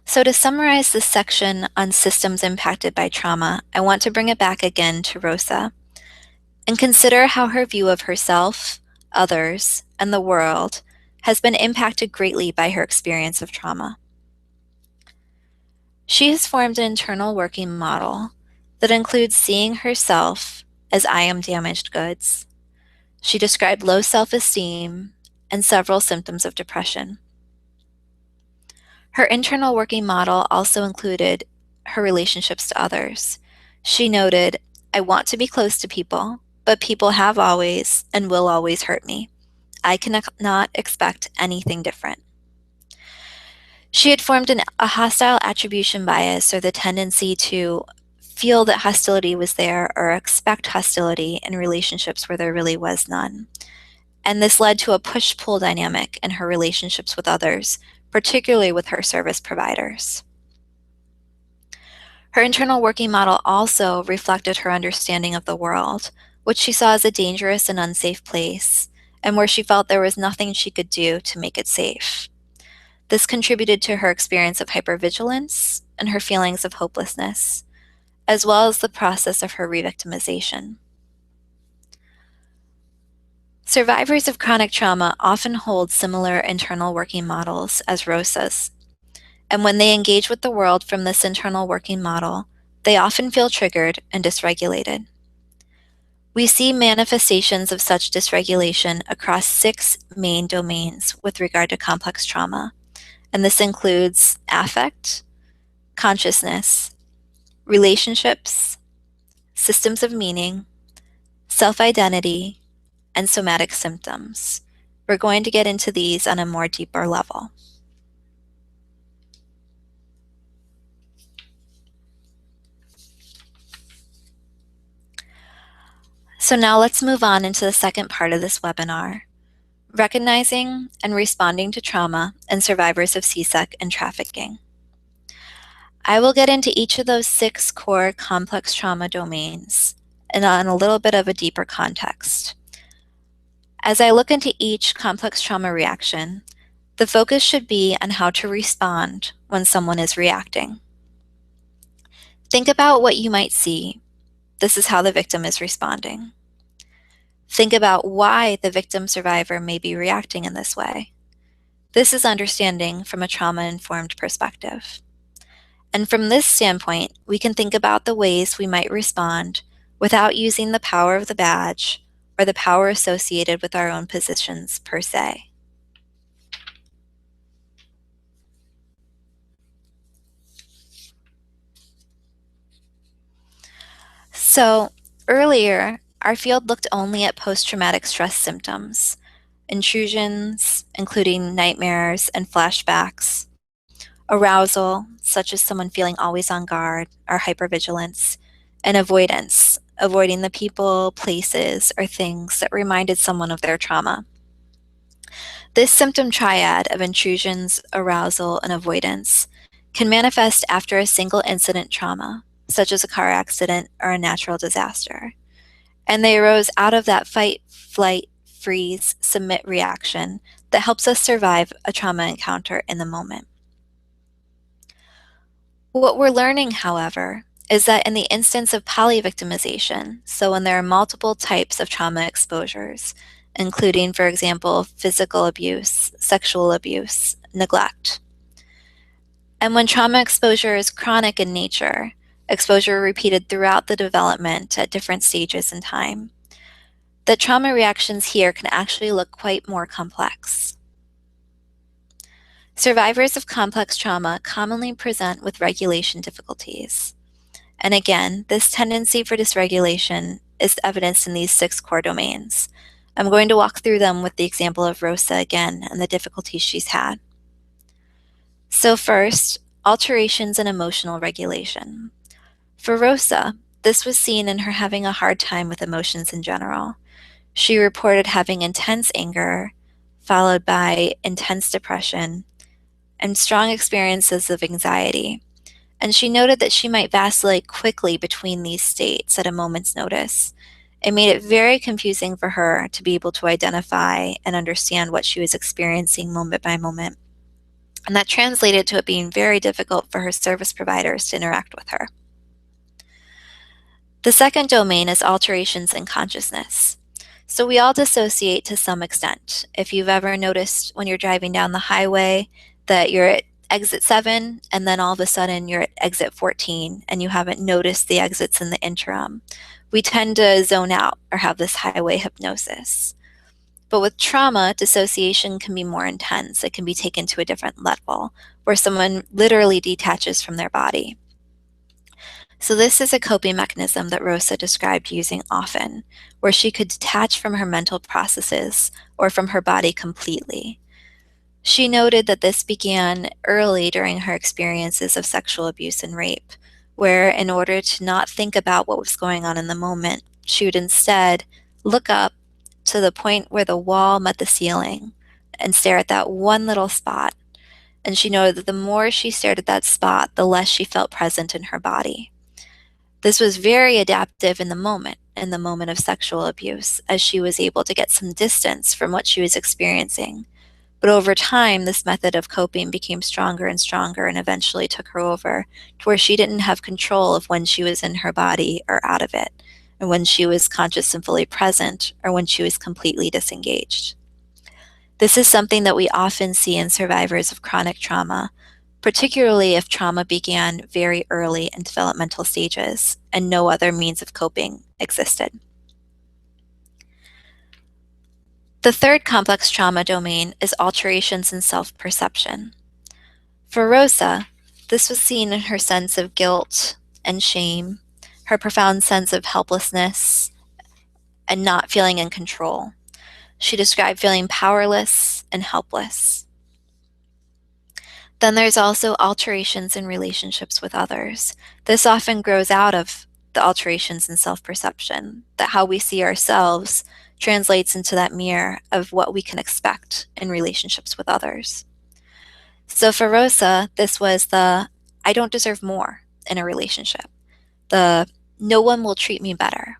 So to summarize this section on systems impacted by trauma, I want to bring it back again to Rosa and consider how her view of herself, others, and the world has been impacted greatly by her experience of trauma. She has formed an internal working model that includes seeing herself as I am damaged goods. She described low self-esteem and several symptoms of depression. Her internal working model also included her relationships to others. She noted, I want to be close to people, but people have always and will always hurt me. I cannot expect anything different. She had formed a hostile attribution bias, or the tendency to feel that hostility was there or expect hostility in relationships where there really was none. And this led to a push-pull dynamic in her relationships with others, particularly with her service providers. Her internal working model also reflected her understanding of the world, which she saw as a dangerous and unsafe place, and where she felt there was nothing she could do to make it safe. This contributed to her experience of hypervigilance and her feelings of hopelessness, as well as the process of her revictimization. Survivors of chronic trauma often hold similar internal working models as Rosa's, and when they engage with the world from this internal working model, they often feel triggered and dysregulated. We see manifestations of such dysregulation across 6 main domains with regard to complex trauma, and this includes affect, consciousness, relationships, systems of meaning, self-identity, and somatic symptoms. We're going to get into these on a more deeper level. So now let's move on into the second part of this webinar, recognizing and responding to trauma in survivors of CSEC and trafficking. I will get into each of those 6 core complex trauma domains and on a little bit of a deeper context. As I look into each complex trauma reaction, the focus should be on how to respond when someone is reacting. Think about what you might see. This is how the victim is responding. Think about why the victim survivor may be reacting in this way. This is understanding from a trauma-informed perspective. And from this standpoint, we can think about the ways we might respond without using the power of the badge or the power associated with our own positions per se. So earlier, our field looked only at post-traumatic stress symptoms, intrusions, including nightmares and flashbacks, arousal, such as someone feeling always on guard or hypervigilance, and avoidance, avoiding the people, places, or things that reminded someone of their trauma. This symptom triad of intrusions, arousal, and avoidance can manifest after a single incident trauma, such as a car accident or a natural disaster. And they arose out of that fight, flight, freeze, submit reaction that helps us survive a trauma encounter in the moment. What we're learning, however, is that in the instance of polyvictimization, so when there are multiple types of trauma exposures, including, for example, physical abuse, sexual abuse, neglect, and when trauma exposure is chronic in nature, exposure repeated throughout the development at different stages in time, the trauma reactions here can actually look quite more complex. Survivors of complex trauma commonly present with regulation difficulties. And again, this tendency for dysregulation is evidenced in these 6 core domains. I'm going to walk through them with the example of Rosa again and the difficulties she's had. So first, alterations in emotional regulation. For Rosa, this was seen in her having a hard time with emotions in general. She reported having intense anger, followed by intense depression, and strong experiences of anxiety. And she noted that she might vacillate quickly between these states at a moment's notice. It made it very confusing for her to be able to identify and understand what she was experiencing moment by moment. And that translated to it being very difficult for her service providers to interact with her. The second domain is alterations in consciousness. So we all dissociate to some extent. If you've ever noticed when you're driving down the highway that you're at exit 7 and then all of a sudden you're at exit 14 and you haven't noticed the exits in the interim, we tend to zone out or have this highway hypnosis. But with trauma, dissociation can be more intense. It can be taken to a different level where someone literally detaches from their body. So this is a coping mechanism that Rosa described using often, where she could detach from her mental processes or from her body completely. She noted that this began early during her experiences of sexual abuse and rape, where in order to not think about what was going on in the moment, she would instead look up to the point where the wall met the ceiling and stare at that one little spot. And she noted that the more she stared at that spot, the less she felt present in her body. This was very adaptive in the moment of sexual abuse, as she was able to get some distance from what she was experiencing. But over time, this method of coping became stronger and stronger and eventually took her over to where she didn't have control of when she was in her body or out of it, and when she was conscious and fully present, or when she was completely disengaged. This is something that we often see in survivors of chronic trauma, particularly if trauma began very early in developmental stages and no other means of coping existed. The third complex trauma domain is alterations in self-perception. For Rosa, this was seen in her sense of guilt and shame, her profound sense of helplessness, and not feeling in control. She described feeling powerless and helpless. Then there's also alterations in relationships with others. This often grows out of the alterations in self-perception, that how we see ourselves translates into that mirror of what we can expect in relationships with others. So for Rosa, this was the I don't deserve more in a relationship. The no one will treat me better.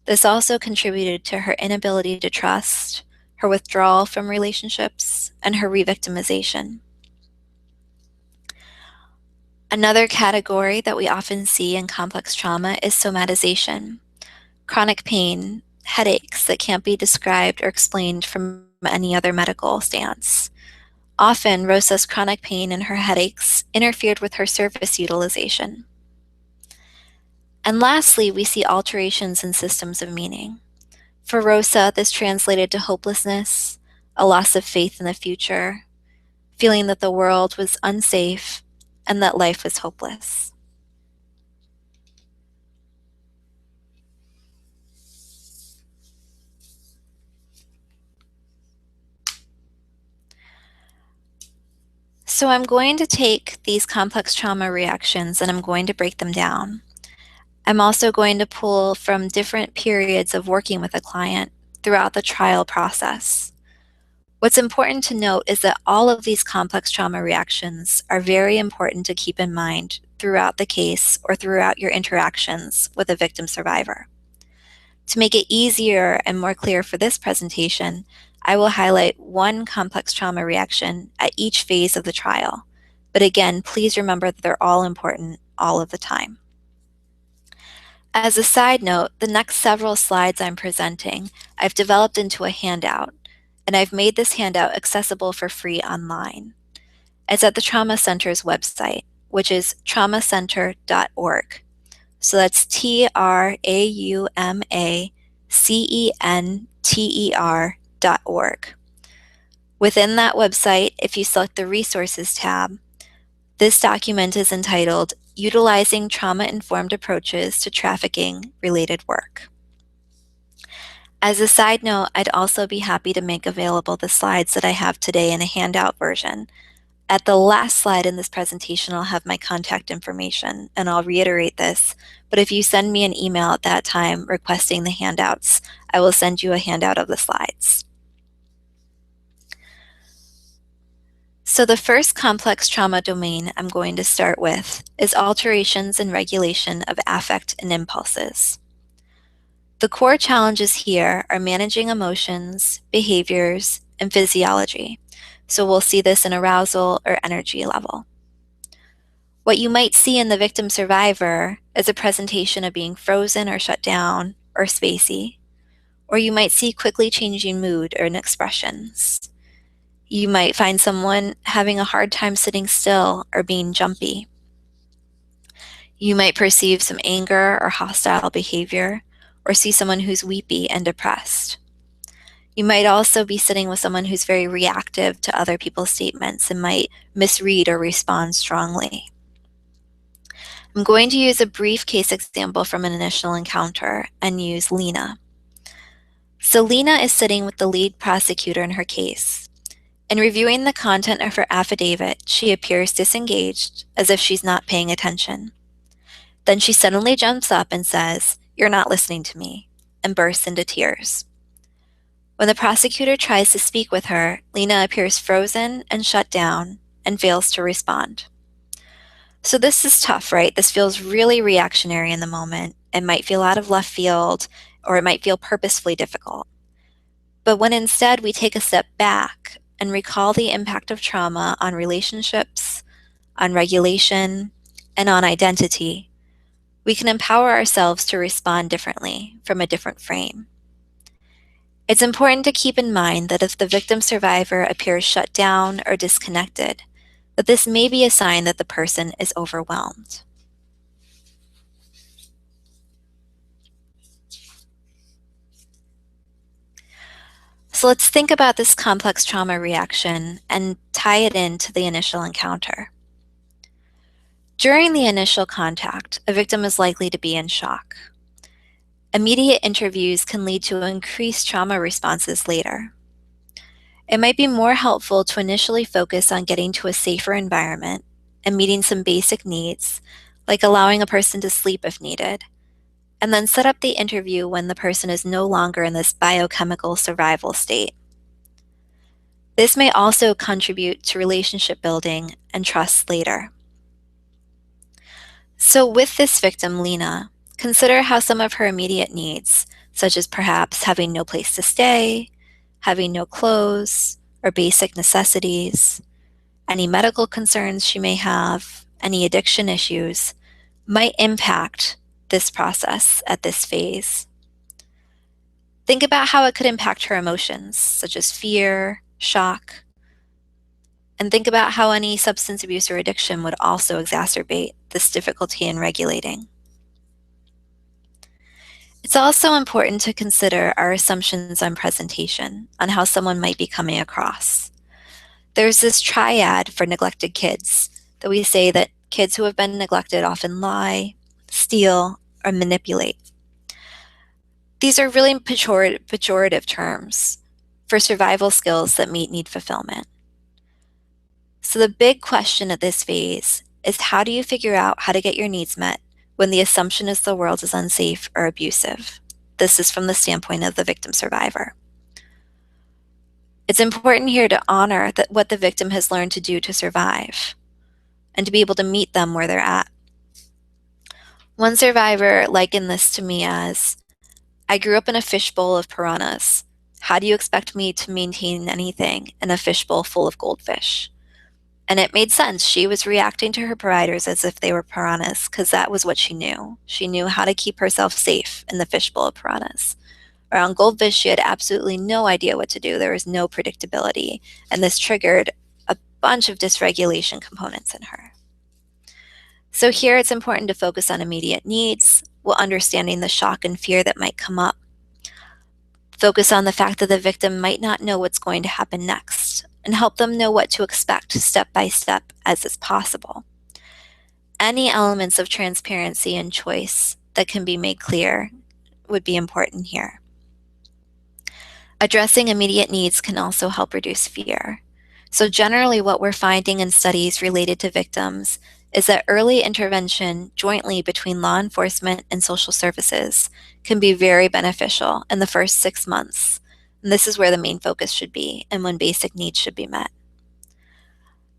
This also contributed to her inability to trust, her withdrawal from relationships, and her re-victimization. Another category that we often see in complex trauma is somatization, chronic pain, headaches that can't be described or explained from any other medical stance. Often, Rosa's chronic pain and her headaches interfered with her service utilization. And lastly, we see alterations in systems of meaning. For Rosa, this translated to hopelessness, a loss of faith in the future, feeling that the world was unsafe and that life was hopeless. So I'm going to take these complex trauma reactions and I'm going to break them down. I'm also going to pull from different periods of working with a client throughout the trial process. What's important to note is that all of these complex trauma reactions are very important to keep in mind throughout the case or throughout your interactions with a victim survivor. To make it easier and more clear for this presentation, I will highlight one complex trauma reaction at each phase of the trial. But again, please remember that they're all important all of the time. As a side note, the next several slides I'm presenting, I've developed into a handout, and I've made this handout accessible for free online. It's at the Trauma Center's website, which is traumacenter.org. So that's TRAUMACENTER.org. Within that website, if you select the Resources tab, this document is entitled Utilizing Trauma-Informed Approaches to Trafficking-Related Work. As a side note, I'd also be happy to make available the slides that I have today in a handout version. At the last slide in this presentation, I'll have my contact information, and I'll reiterate this, but if you send me an email at that time requesting the handouts, I will send you a handout of the slides. So the first complex trauma domain I'm going to start with is alterations and regulation of affect and impulses. The core challenges here are managing emotions, behaviors, and physiology. So we'll see this in arousal or energy level. What you might see in the victim survivor is a presentation of being frozen or shut down or spacey, or you might see quickly changing mood or expressions. You might find someone having a hard time sitting still or being jumpy. You might perceive some anger or hostile behavior, or see someone who's weepy and depressed. You might also be sitting with someone who's very reactive to other people's statements and might misread or respond strongly. I'm going to use a brief case example from an initial encounter and use Lena. So Lena is sitting with the lead prosecutor in her case. In reviewing the content of her affidavit, she appears disengaged, as if she's not paying attention. Then she suddenly jumps up and says, "You're not listening to me," and bursts into tears. When the prosecutor tries to speak with her, Lena appears frozen and shut down and fails to respond. So this is tough, right? This feels really reactionary in the moment. It might feel out of left field, or it might feel purposefully difficult. But when instead we take a step back and recall the impact of trauma on relationships, on regulation, and on identity, we can empower ourselves to respond differently from a different frame. It's important to keep in mind that if the victim survivor appears shut down or disconnected, that this may be a sign that the person is overwhelmed. So let's think about this complex trauma reaction and tie it into the initial encounter. During the initial contact, a victim is likely to be in shock. Immediate interviews can lead to increased trauma responses later. It might be more helpful to initially focus on getting to a safer environment and meeting some basic needs, like allowing a person to sleep if needed, and then set up the interview when the person is no longer in this biochemical survival state. This may also contribute to relationship building and trust later. So with this victim, Lena, consider how some of her immediate needs, such as perhaps having no place to stay, having no clothes, or basic necessities, any medical concerns she may have, any addiction issues, might impact this process at this phase. Think about how it could impact her emotions, such as fear, shock, and think about how any substance abuse or addiction would also exacerbate this difficulty in regulating. It's also important to consider our assumptions on presentation, on how someone might be coming across. There's this triad for neglected kids that we say that kids who have been neglected often lie, steal, or manipulate. These are really pejorative terms for survival skills that meet need fulfillment. So the big question at this phase is, how do you figure out how to get your needs met when the assumption is the world is unsafe or abusive? This is from the standpoint of the victim survivor. It's important here to honor what the victim has learned to do to survive and to be able to meet them where they're at. One survivor likened this to me as, I grew up in a fishbowl of piranhas. How do you expect me to maintain anything in a fishbowl full of goldfish? And it made sense. She was reacting to her providers as if they were piranhas, because that was what she knew. She knew how to keep herself safe in the fishbowl of piranhas. Around goldfish, she had absolutely no idea what to do. There was no predictability, and this triggered a bunch of dysregulation components in her. So here it's important to focus on immediate needs while understanding the shock and fear that might come up. Focus on the fact that the victim might not know what's going to happen next, and help them know what to expect step by step as is possible. Any elements of transparency and choice that can be made clear would be important here. Addressing immediate needs can also help reduce fear. So generally what we're finding in studies related to victims is that early intervention jointly between law enforcement and social services can be very beneficial in the first 6 months. And this is where the main focus should be and when basic needs should be met.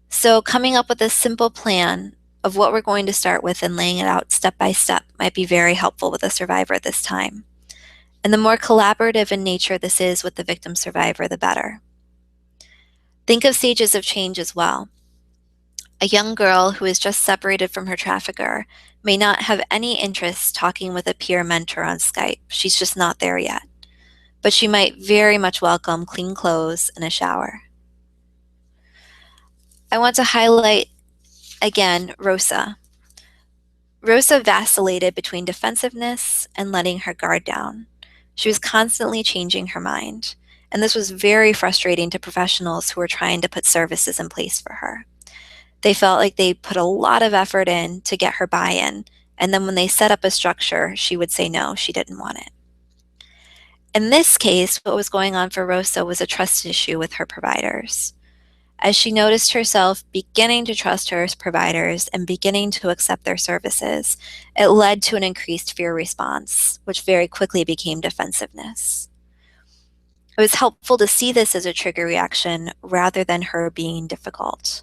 So coming up with a simple plan of what we're going to start with and laying it out step by step might be very helpful with a survivor at this time. And the more collaborative in nature this is with the victim survivor, the better. Think of stages of change as well. A young girl who is just separated from her trafficker may not have any interest talking with a peer mentor on Skype. She's just not there yet. But she might very much welcome clean clothes and a shower. I want to highlight again Rosa. Rosa vacillated between defensiveness and letting her guard down. She was constantly changing her mind, and this was very frustrating to professionals who were trying to put services in place for her. They felt like they put a lot of effort in to get her buy-in, and then when they set up a structure, she would say no, she didn't want it. In this case, what was going on for Rosa was a trust issue with her providers. As she noticed herself beginning to trust her providers and beginning to accept their services, it led to an increased fear response, which very quickly became defensiveness. It was helpful to see this as a trigger reaction rather than her being difficult.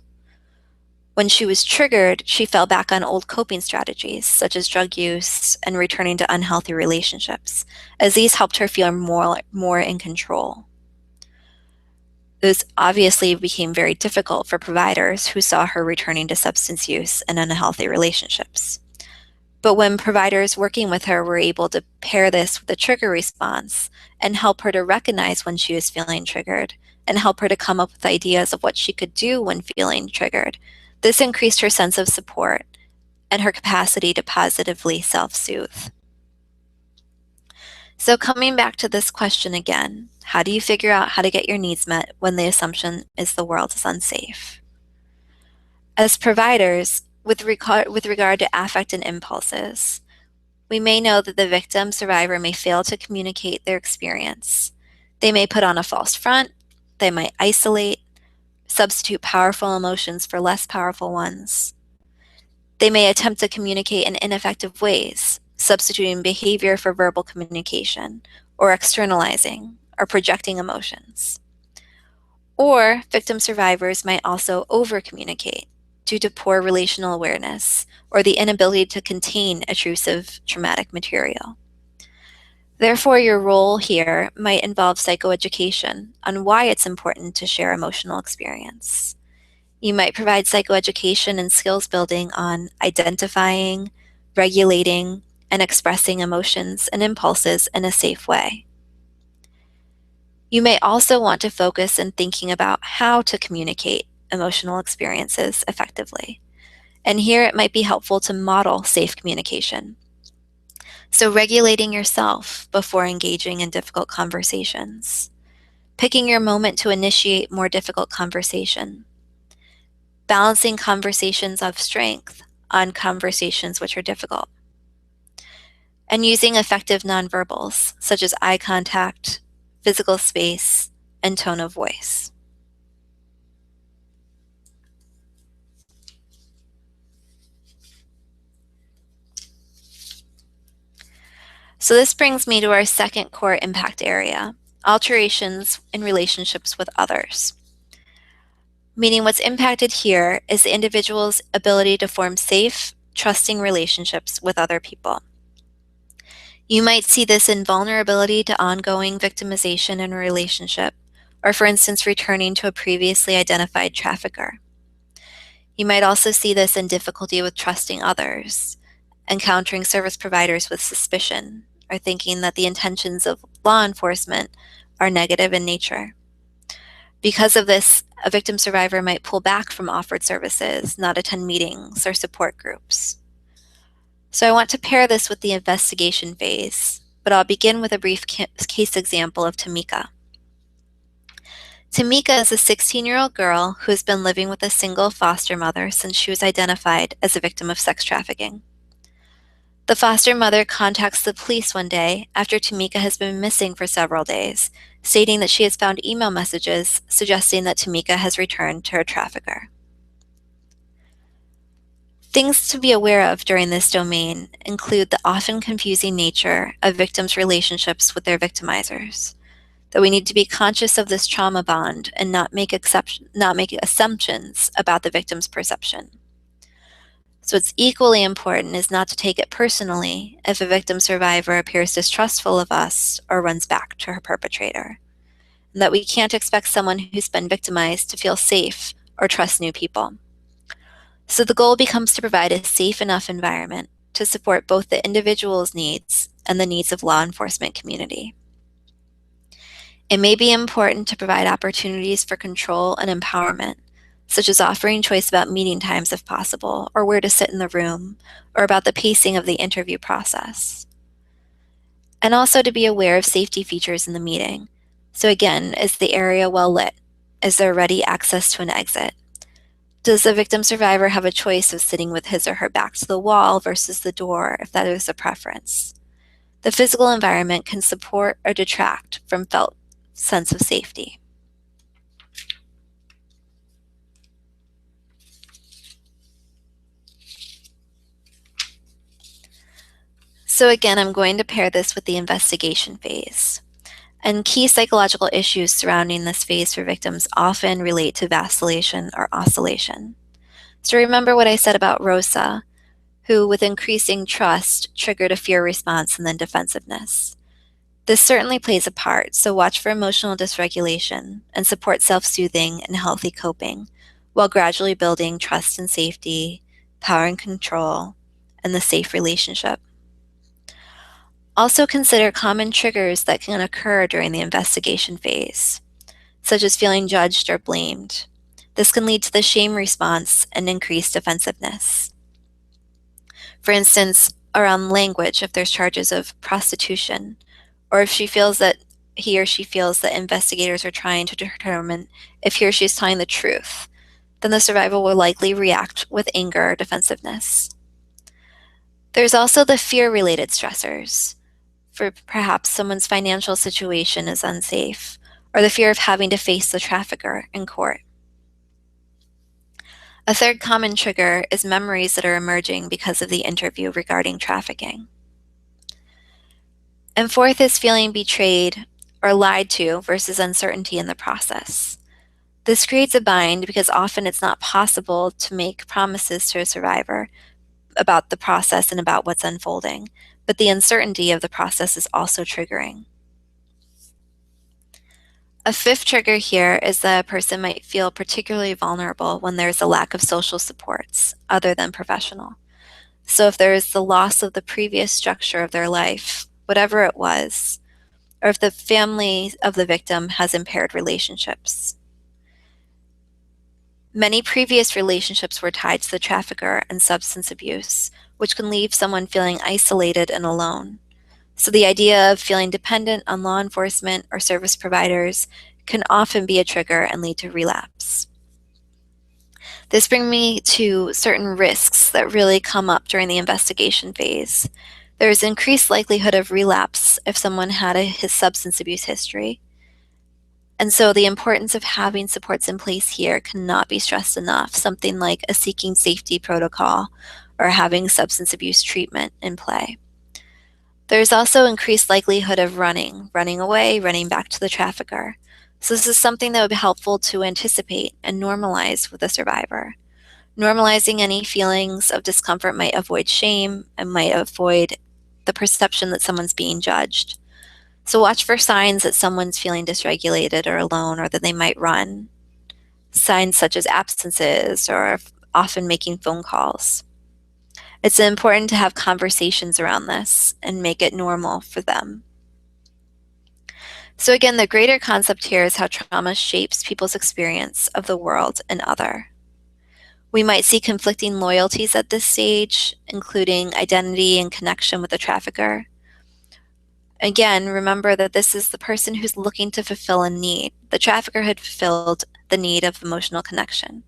When she was triggered, she fell back on old coping strategies, such as drug use and returning to unhealthy relationships, as these helped her feel more in control. This obviously became very difficult for providers who saw her returning to substance use and unhealthy relationships. But when providers working with her were able to pair this with a trigger response and help her to recognize when she was feeling triggered and help her to come up with ideas of what she could do when feeling triggered, this increased her sense of support and her capacity to positively self-soothe. So coming back to this question again, how do you figure out how to get your needs met when the assumption is the world is unsafe? As providers, with regard to affect and impulses, we may know that the victim survivor may fail to communicate their experience. They may put on a false front, they might isolate, substitute powerful emotions for less powerful ones. They may attempt to communicate in ineffective ways, substituting behavior for verbal communication, or externalizing, or projecting emotions. Or victim survivors might also over-communicate due to poor relational awareness or the inability to contain intrusive traumatic material. Therefore, your role here might involve psychoeducation on why it's important to share emotional experience. You might provide psychoeducation and skills building on identifying, regulating, and expressing emotions and impulses in a safe way. You may also want to focus in thinking about how to communicate emotional experiences effectively. And here it might be helpful to model safe communication. So regulating yourself before engaging in difficult conversations. Picking your moment to initiate more difficult conversation. Balancing conversations of strength on conversations which are difficult. And using effective nonverbals, such as eye contact, physical space, and tone of voice. So this brings me to our second core impact area, alterations in relationships with others. Meaning what's impacted here is the individual's ability to form safe, trusting relationships with other people. You might see this in vulnerability to ongoing victimization in a relationship, or for instance, returning to a previously identified trafficker. You might also see this in difficulty with trusting others, encountering service providers with suspicion, or thinking that the intentions of law enforcement are negative in nature. Because of this, a victim survivor might pull back from offered services, not attend meetings or support groups. So I want to pair this with the investigation phase, but I'll begin with a brief case example of Tamika. Tamika is a 16-year-old girl who has been living with a single foster mother since she was identified as a victim of sex trafficking. The foster mother contacts the police one day after Tamika has been missing for several days, stating that she has found email messages suggesting that Tamika has returned to her trafficker. Things to be aware of during this domain include the often confusing nature of victims' relationships with their victimizers, that we need to be conscious of this trauma bond and not make assumptions about the victim's perception. So what's equally important is not to take it personally if a victim survivor appears distrustful of us or runs back to her perpetrator, and that we can't expect someone who's been victimized to feel safe or trust new people. So the goal becomes to provide a safe enough environment to support both the individual's needs and the needs of law enforcement community. It may be important to provide opportunities for control and empowerment, such as offering choice about meeting times if possible, or where to sit in the room, or about the pacing of the interview process. And also to be aware of safety features in the meeting. So again, is the area well lit? Is there ready access to an exit? Does the victim survivor have a choice of sitting with his or her back to the wall versus the door if that is a preference? The physical environment can support or detract from felt sense of safety. So again, I'm going to pair this with the investigation phase. And key psychological issues surrounding this phase for victims often relate to vacillation or oscillation. So remember what I said about Rosa, who with increasing trust triggered a fear response and then defensiveness. This certainly plays a part, so watch for emotional dysregulation and support self-soothing and healthy coping, while gradually building trust and safety, power and control, and the safe relationship. Also consider common triggers that can occur during the investigation phase, such as feeling judged or blamed. This can lead to the shame response and increased defensiveness. For instance, around language, if there's charges of prostitution, or if he or she feels that investigators are trying to determine if he or she is telling the truth, then the survivor will likely react with anger or defensiveness. There's also the fear-related stressors. For perhaps someone's financial situation is unsafe, or the fear of having to face the trafficker in court. A third common trigger is memories that are emerging because of the interview regarding trafficking. And fourth is feeling betrayed or lied to versus uncertainty in the process. This creates a bind because often it's not possible to make promises to a survivor about the process and about what's unfolding, but the uncertainty of the process is also triggering. A fifth trigger here is that a person might feel particularly vulnerable when there's a lack of social supports other than professional. So if there is the loss of the previous structure of their life, whatever it was, or if the family of the victim has impaired relationships. Many previous relationships were tied to the trafficker and substance abuse, which can leave someone feeling isolated and alone. So the idea of feeling dependent on law enforcement or service providers can often be a trigger and lead to relapse. This brings me to certain risks that really come up during the investigation phase. There's increased likelihood of relapse if someone had his substance abuse history. And so the importance of having supports in place here cannot be stressed enough, something like a seeking safety protocol or having substance abuse treatment in play. There's also increased likelihood of running away, running back to the trafficker. So this is something that would be helpful to anticipate and normalize with the survivor. Normalizing any feelings of discomfort might avoid shame and might avoid the perception that someone's being judged. So watch for signs that someone's feeling dysregulated or alone or that they might run. Signs such as absences or often making phone calls. It's important to have conversations around this and make it normal for them. So again, the greater concept here is how trauma shapes people's experience of the world and other. We might see conflicting loyalties at this stage, including identity and connection with the trafficker. Again, remember that this is the person who's looking to fulfill a need. The trafficker had fulfilled the need of emotional connection,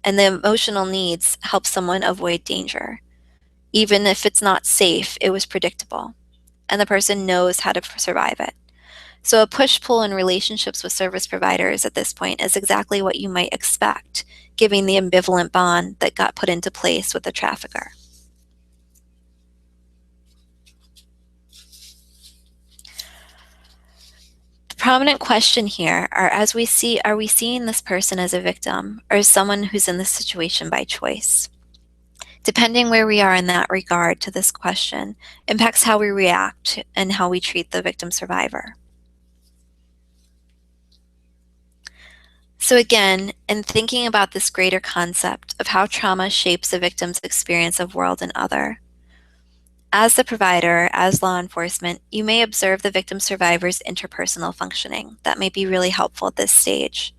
and the emotional needs help someone avoid danger. Even if it's not safe, it was predictable, and the person knows how to survive it. So a push-pull in relationships with service providers at this point is exactly what you might expect, given the ambivalent bond that got put into place with the trafficker. The prominent question here are we seeing this person as a victim or as someone who's in this situation by choice? Depending where we are in that regard to this question impacts how we react and how we treat the victim survivor. So again, in thinking about this greater concept of how trauma shapes a victim's experience of world and other, as the provider, as law enforcement, you may observe the victim survivor's interpersonal functioning. That may be really helpful at this stage,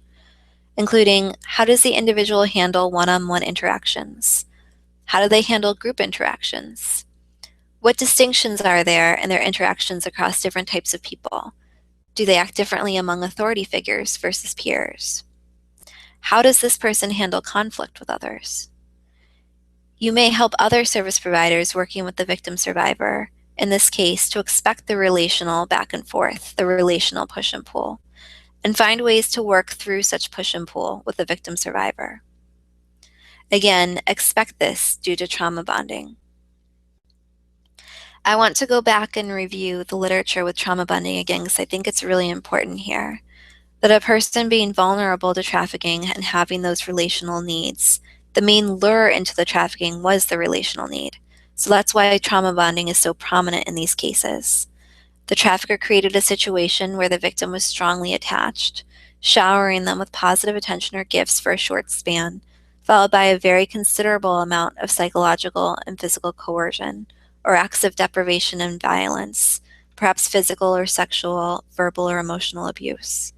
including how does the individual handle one-on-one interactions? How do they handle group interactions? What distinctions are there in their interactions across different types of people? Do they act differently among authority figures versus peers? How does this person handle conflict with others? You may help other service providers working with the victim survivor, in this case, to expect the relational back and forth, the relational push and pull, and find ways to work through such push and pull with the victim survivor. Again, expect this due to trauma bonding. I want to go back and review the literature with trauma bonding again because I think it's really important here. That a person being vulnerable to trafficking and having those relational needs, the main lure into the trafficking was the relational need. So that's why trauma bonding is so prominent in these cases. The trafficker created a situation where the victim was strongly attached, showering them with positive attention or gifts for a short span, followed by a very considerable amount of psychological and physical coercion, or acts of deprivation and violence, perhaps physical or sexual, verbal or emotional abuse.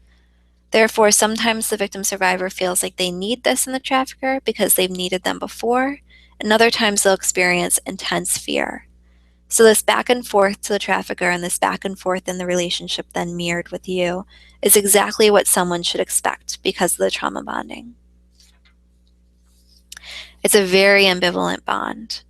Therefore, sometimes the victim survivor feels like they need this in the trafficker because they've needed them before, and other times they'll experience intense fear. So this back and forth to the trafficker and this back and forth in the relationship then mirrored with you is exactly what someone should expect because of the trauma bonding. It's a very ambivalent bond.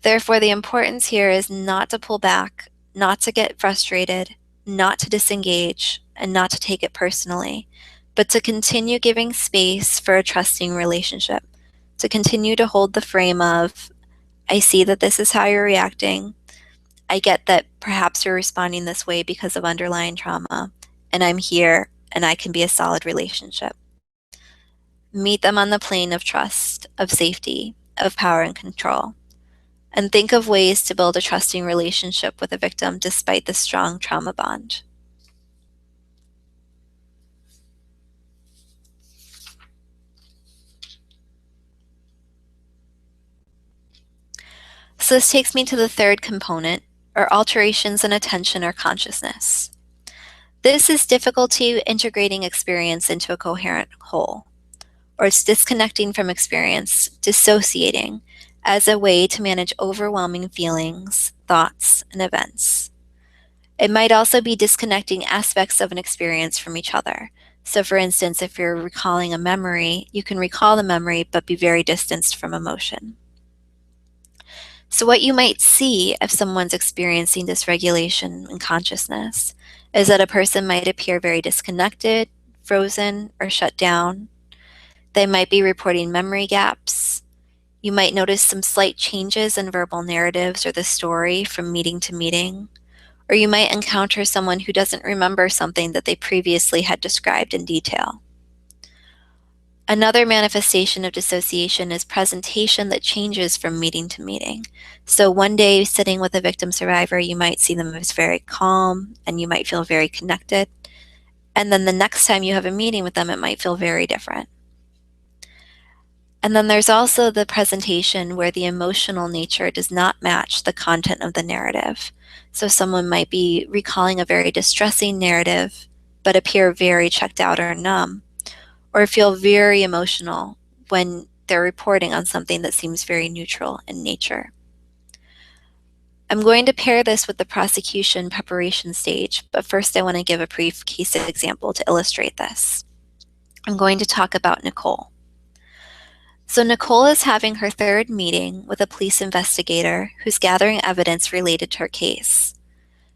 Therefore, the importance here is not to pull back, not to get frustrated, not to disengage, and not to take it personally, but to continue giving space for a trusting relationship, to continue to hold the frame of, I see that this is how you're reacting. I get that perhaps you're responding this way because of underlying trauma, and I'm here and I can be a solid relationship. Meet them on the plane of trust, of safety, of power and control, and think of ways to build a trusting relationship with a victim despite the strong trauma bond. So this takes me to the third component, or alterations in attention or consciousness. This is difficulty integrating experience into a coherent whole, or it's disconnecting from experience, dissociating, as a way to manage overwhelming feelings, thoughts, and events. It might also be disconnecting aspects of an experience from each other. So for instance, if you're recalling a memory, you can recall the memory but be very distanced from emotion. So what you might see if someone's experiencing dysregulation in consciousness is that a person might appear very disconnected, frozen, or shut down. They might be reporting memory gaps. You might notice some slight changes in verbal narratives or the story from meeting to meeting, or you might encounter someone who doesn't remember something that they previously had described in detail. Another manifestation of dissociation is presentation that changes from meeting to meeting. So one day sitting with a victim survivor, you might see them as very calm and you might feel very connected. And then the next time you have a meeting with them, it might feel very different. And then there's also the presentation where the emotional nature does not match the content of the narrative. So someone might be recalling a very distressing narrative, but appear very checked out or numb, or feel very emotional when they're reporting on something that seems very neutral in nature. I'm going to pair this with the prosecution preparation stage, but first I want to give a brief case example to illustrate this. I'm going to talk about Nicole. So Nicole is having her third meeting with a police investigator who's gathering evidence related to her case.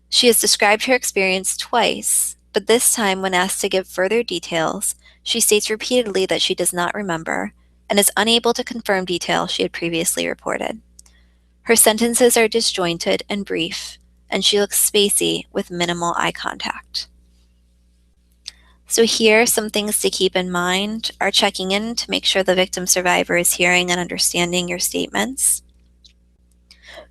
She has described her experience twice, but this time when asked to give further details, she states repeatedly that she does not remember and is unable to confirm details she had previously reported. Her sentences are disjointed and brief, and she looks spacey with minimal eye contact. So here, some things to keep in mind are checking in to make sure the victim survivor is hearing and understanding your statements.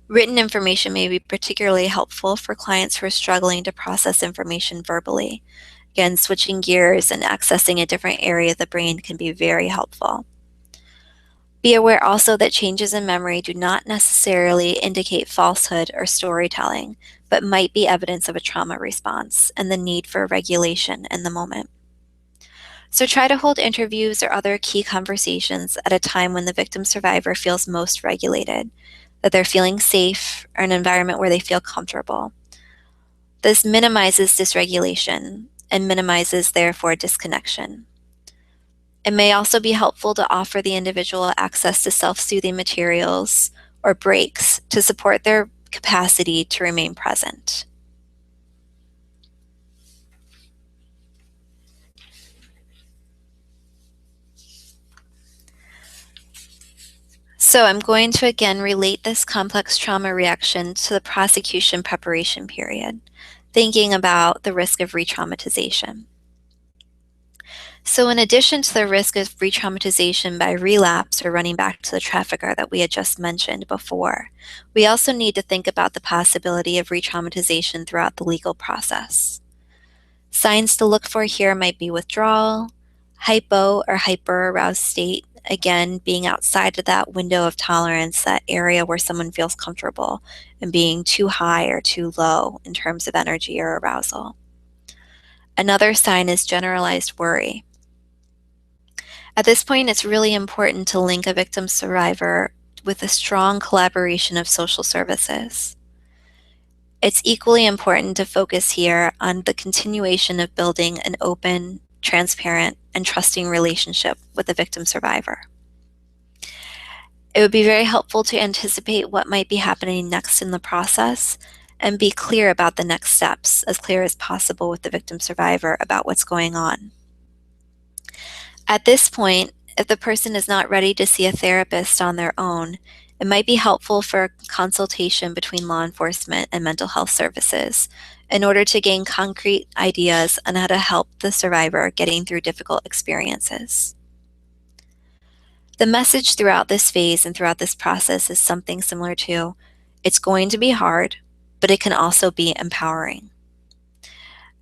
Written information may be particularly helpful for clients who are struggling to process information verbally. Again, switching gears and accessing a different area of the brain can be very helpful. Be aware also that changes in memory do not necessarily indicate falsehood or storytelling, but might be evidence of a trauma response and the need for regulation in the moment. So try to hold interviews or other key conversations at a time when the victim survivor feels most regulated, that they're feeling safe or an environment where they feel comfortable. This minimizes dysregulation and minimizes, therefore, disconnection. It may also be helpful to offer the individual access to self-soothing materials or breaks to support their capacity to remain present. So I'm going to again relate this complex trauma reaction to the prosecution preparation period, thinking about the risk of re-traumatization. So in addition to the risk of re-traumatization by relapse or running back to the trafficker that we had just mentioned before, we also need to think about the possibility of re-traumatization throughout the legal process. Signs to look for here might be withdrawal, hypo or hyper-aroused state, again, being outside of that window of tolerance, that area where someone feels comfortable, and being too high or too low in terms of energy or arousal. Another sign is generalized worry. At this point, it's really important to link a victim survivor with a strong collaboration of social services. It's equally important to focus here on the continuation of building an open, transparent, and trusting relationship with the victim survivor. It would be very helpful to anticipate what might be happening next in the process and be clear about the next steps, as clear as possible with the victim survivor about what's going on. At this point, if the person is not ready to see a therapist on their own, it might be helpful for a consultation between law enforcement and mental health services in order to gain concrete ideas on how to help the survivor getting through difficult experiences. The message throughout this phase and throughout this process is something similar to, it's going to be hard, but it can also be empowering.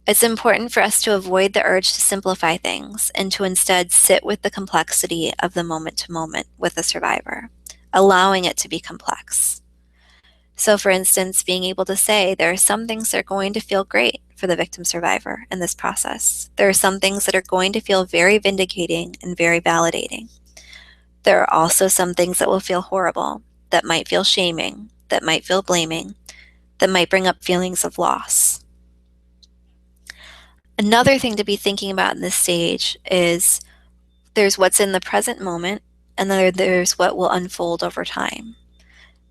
It's important for us to avoid the urge to simplify things and to instead sit with the complexity of the moment to moment with the survivor, allowing it to be complex. So for instance, being able to say there are some things that are going to feel great for the victim survivor in this process. There are some things that are going to feel very vindicating and very validating. There are also some things that will feel horrible, that might feel shaming, that might feel blaming, that might bring up feelings of loss. Another thing to be thinking about in this stage is there's what's in the present moment, and then there's what will unfold over time.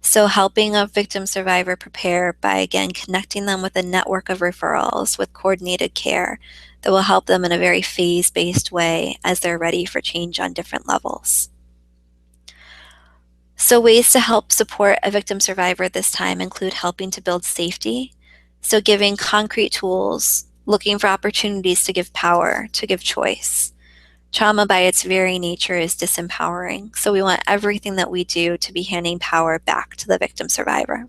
So helping a victim survivor prepare by, again, connecting them with a network of referrals with coordinated care that will help them in a very phase-based way as they're ready for change on different levels. So ways to help support a victim survivor at this time include helping to build safety, so giving concrete tools, looking for opportunities to give power, to give choice. Trauma by its very nature is disempowering, so we want everything that we do to be handing power back to the victim survivor.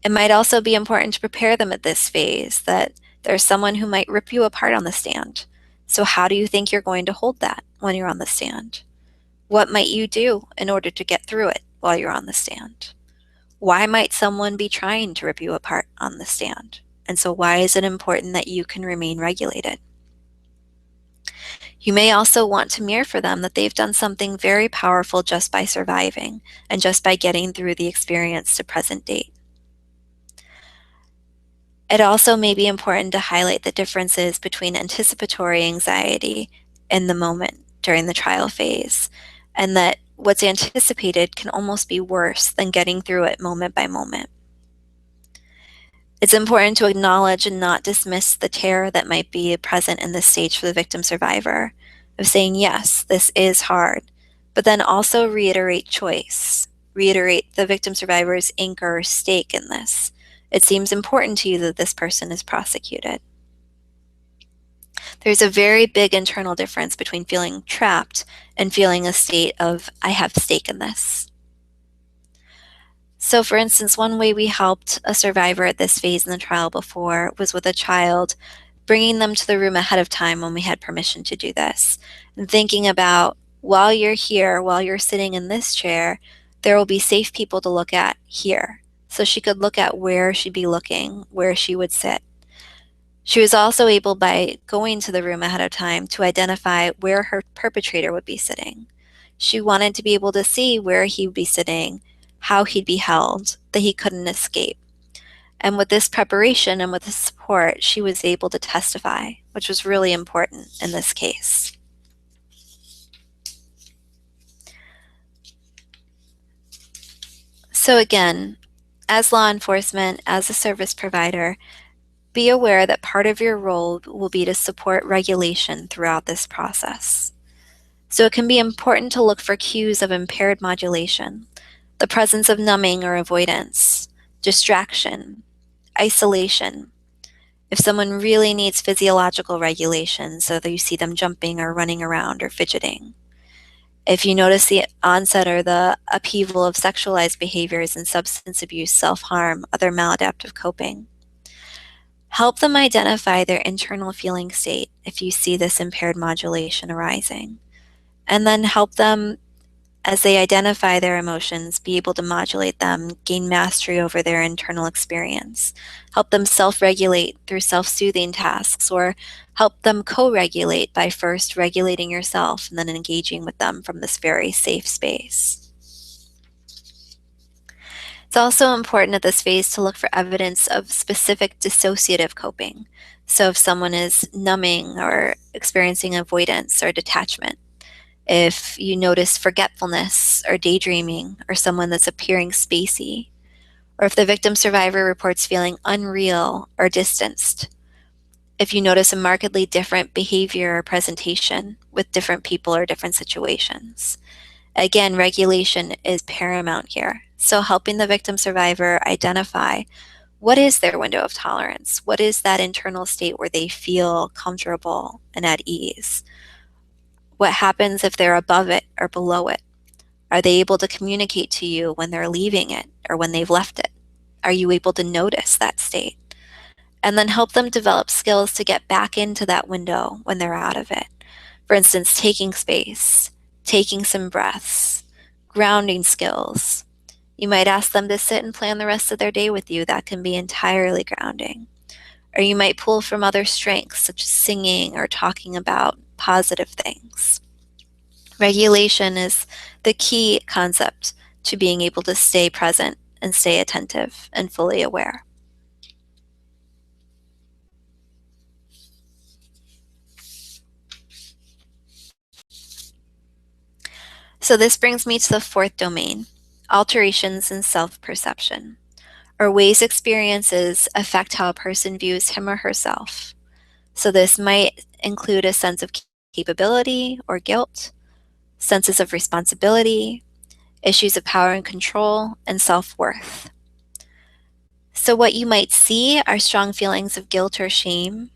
It might also be important to prepare them at this phase that there's someone who might rip you apart on the stand. So how do you think you're going to hold that when you're on the stand? What might you do in order to get through it while you're on the stand? Why might someone be trying to rip you apart on the stand? And so why is it important that you can remain regulated? You may also want to mirror for them that they've done something very powerful just by surviving and just by getting through the experience to present date. It also may be important to highlight the differences between anticipatory anxiety in the moment during the trial phase, and that what's anticipated can almost be worse than getting through it moment by moment. It's important to acknowledge and not dismiss the terror that might be present in this stage for the victim survivor, of saying, yes, this is hard, but then also reiterate choice, reiterate the victim survivor's anchor or stake in this. It seems important to you that this person is prosecuted. There's a very big internal difference between feeling trapped and feeling a state of, I have stake in this. So for instance, one way we helped a survivor at this phase in the trial before was with a child, bringing them to the room ahead of time when we had permission to do this, and thinking about, while you're here, while you're sitting in this chair, there will be safe people to look at here. So she could look at where she'd be looking, where she would sit. She was also able, by going to the room ahead of time, to identify where her perpetrator would be sitting. She wanted to be able to see where he would be sitting, how he'd be held, that he couldn't escape. And with this preparation and with the support, she was able to testify, which was really important in this case. So again, as law enforcement, as a service provider, be aware that part of your role will be to support regulation throughout this process. So it can be important to look for cues of impaired modulation, the presence of numbing or avoidance, distraction, isolation. If someone really needs physiological regulation, so that you see them jumping or running around or fidgeting. If you notice the onset or the upheaval of sexualized behaviors and substance abuse, self-harm, other maladaptive coping. Help them identify their internal feeling state if you see this impaired modulation arising. And then help them, as they identify their emotions, be able to modulate them, gain mastery over their internal experience. Help them self-regulate through self-soothing tasks, or help them co-regulate by first regulating yourself and then engaging with them from this very safe space. It's also important at this phase to look for evidence of specific dissociative coping. So if someone is numbing or experiencing avoidance or detachment, if you notice forgetfulness or daydreaming, or someone that's appearing spacey, or if the victim survivor reports feeling unreal or distanced, if you notice a markedly different behavior or presentation with different people or different situations. Again, regulation is paramount here. So helping the victim survivor identify, what is their window of tolerance? What is that internal state where they feel comfortable and at ease? What happens if they're above it or below it? Are they able to communicate to you when they're leaving it or when they've left it? Are you able to notice that state? And then help them develop skills to get back into that window when they're out of it. For instance, taking space, taking some breaths, grounding skills. You might ask them to sit and plan the rest of their day with you. That can be entirely grounding. Or you might pull from other strengths, such as singing or talking about positive things. Regulation is the key concept to being able to stay present and stay attentive and fully aware. So this brings me to the fourth domain, alterations in self-perception, or ways experiences affect how a person views him or herself. So this might include a sense of capability or guilt, senses of responsibility. issues of power and control, and self-worth. So what you might see are strong feelings of guilt or shame,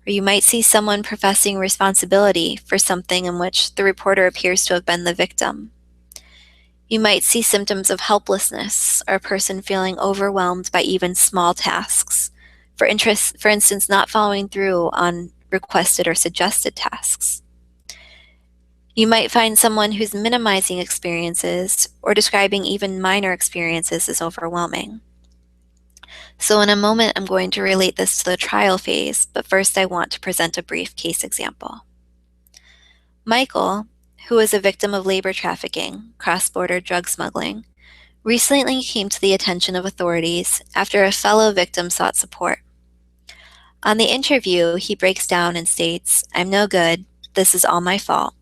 or you might see someone professing responsibility for something in which the reporter appears to have been the victim. You might see symptoms of helplessness, or a person feeling overwhelmed by even small tasks. For instance, not following through on requested or suggested tasks. You might find someone who's minimizing experiences or describing even minor experiences as overwhelming. So in a moment, I'm going to relate this to the trial phase, but first I want to present a brief case example. Michael, who is a victim of labor trafficking, cross-border drug smuggling, recently came to the attention of authorities after a fellow victim sought support. On the interview, he breaks down and states, "I'm no good. This is all my fault.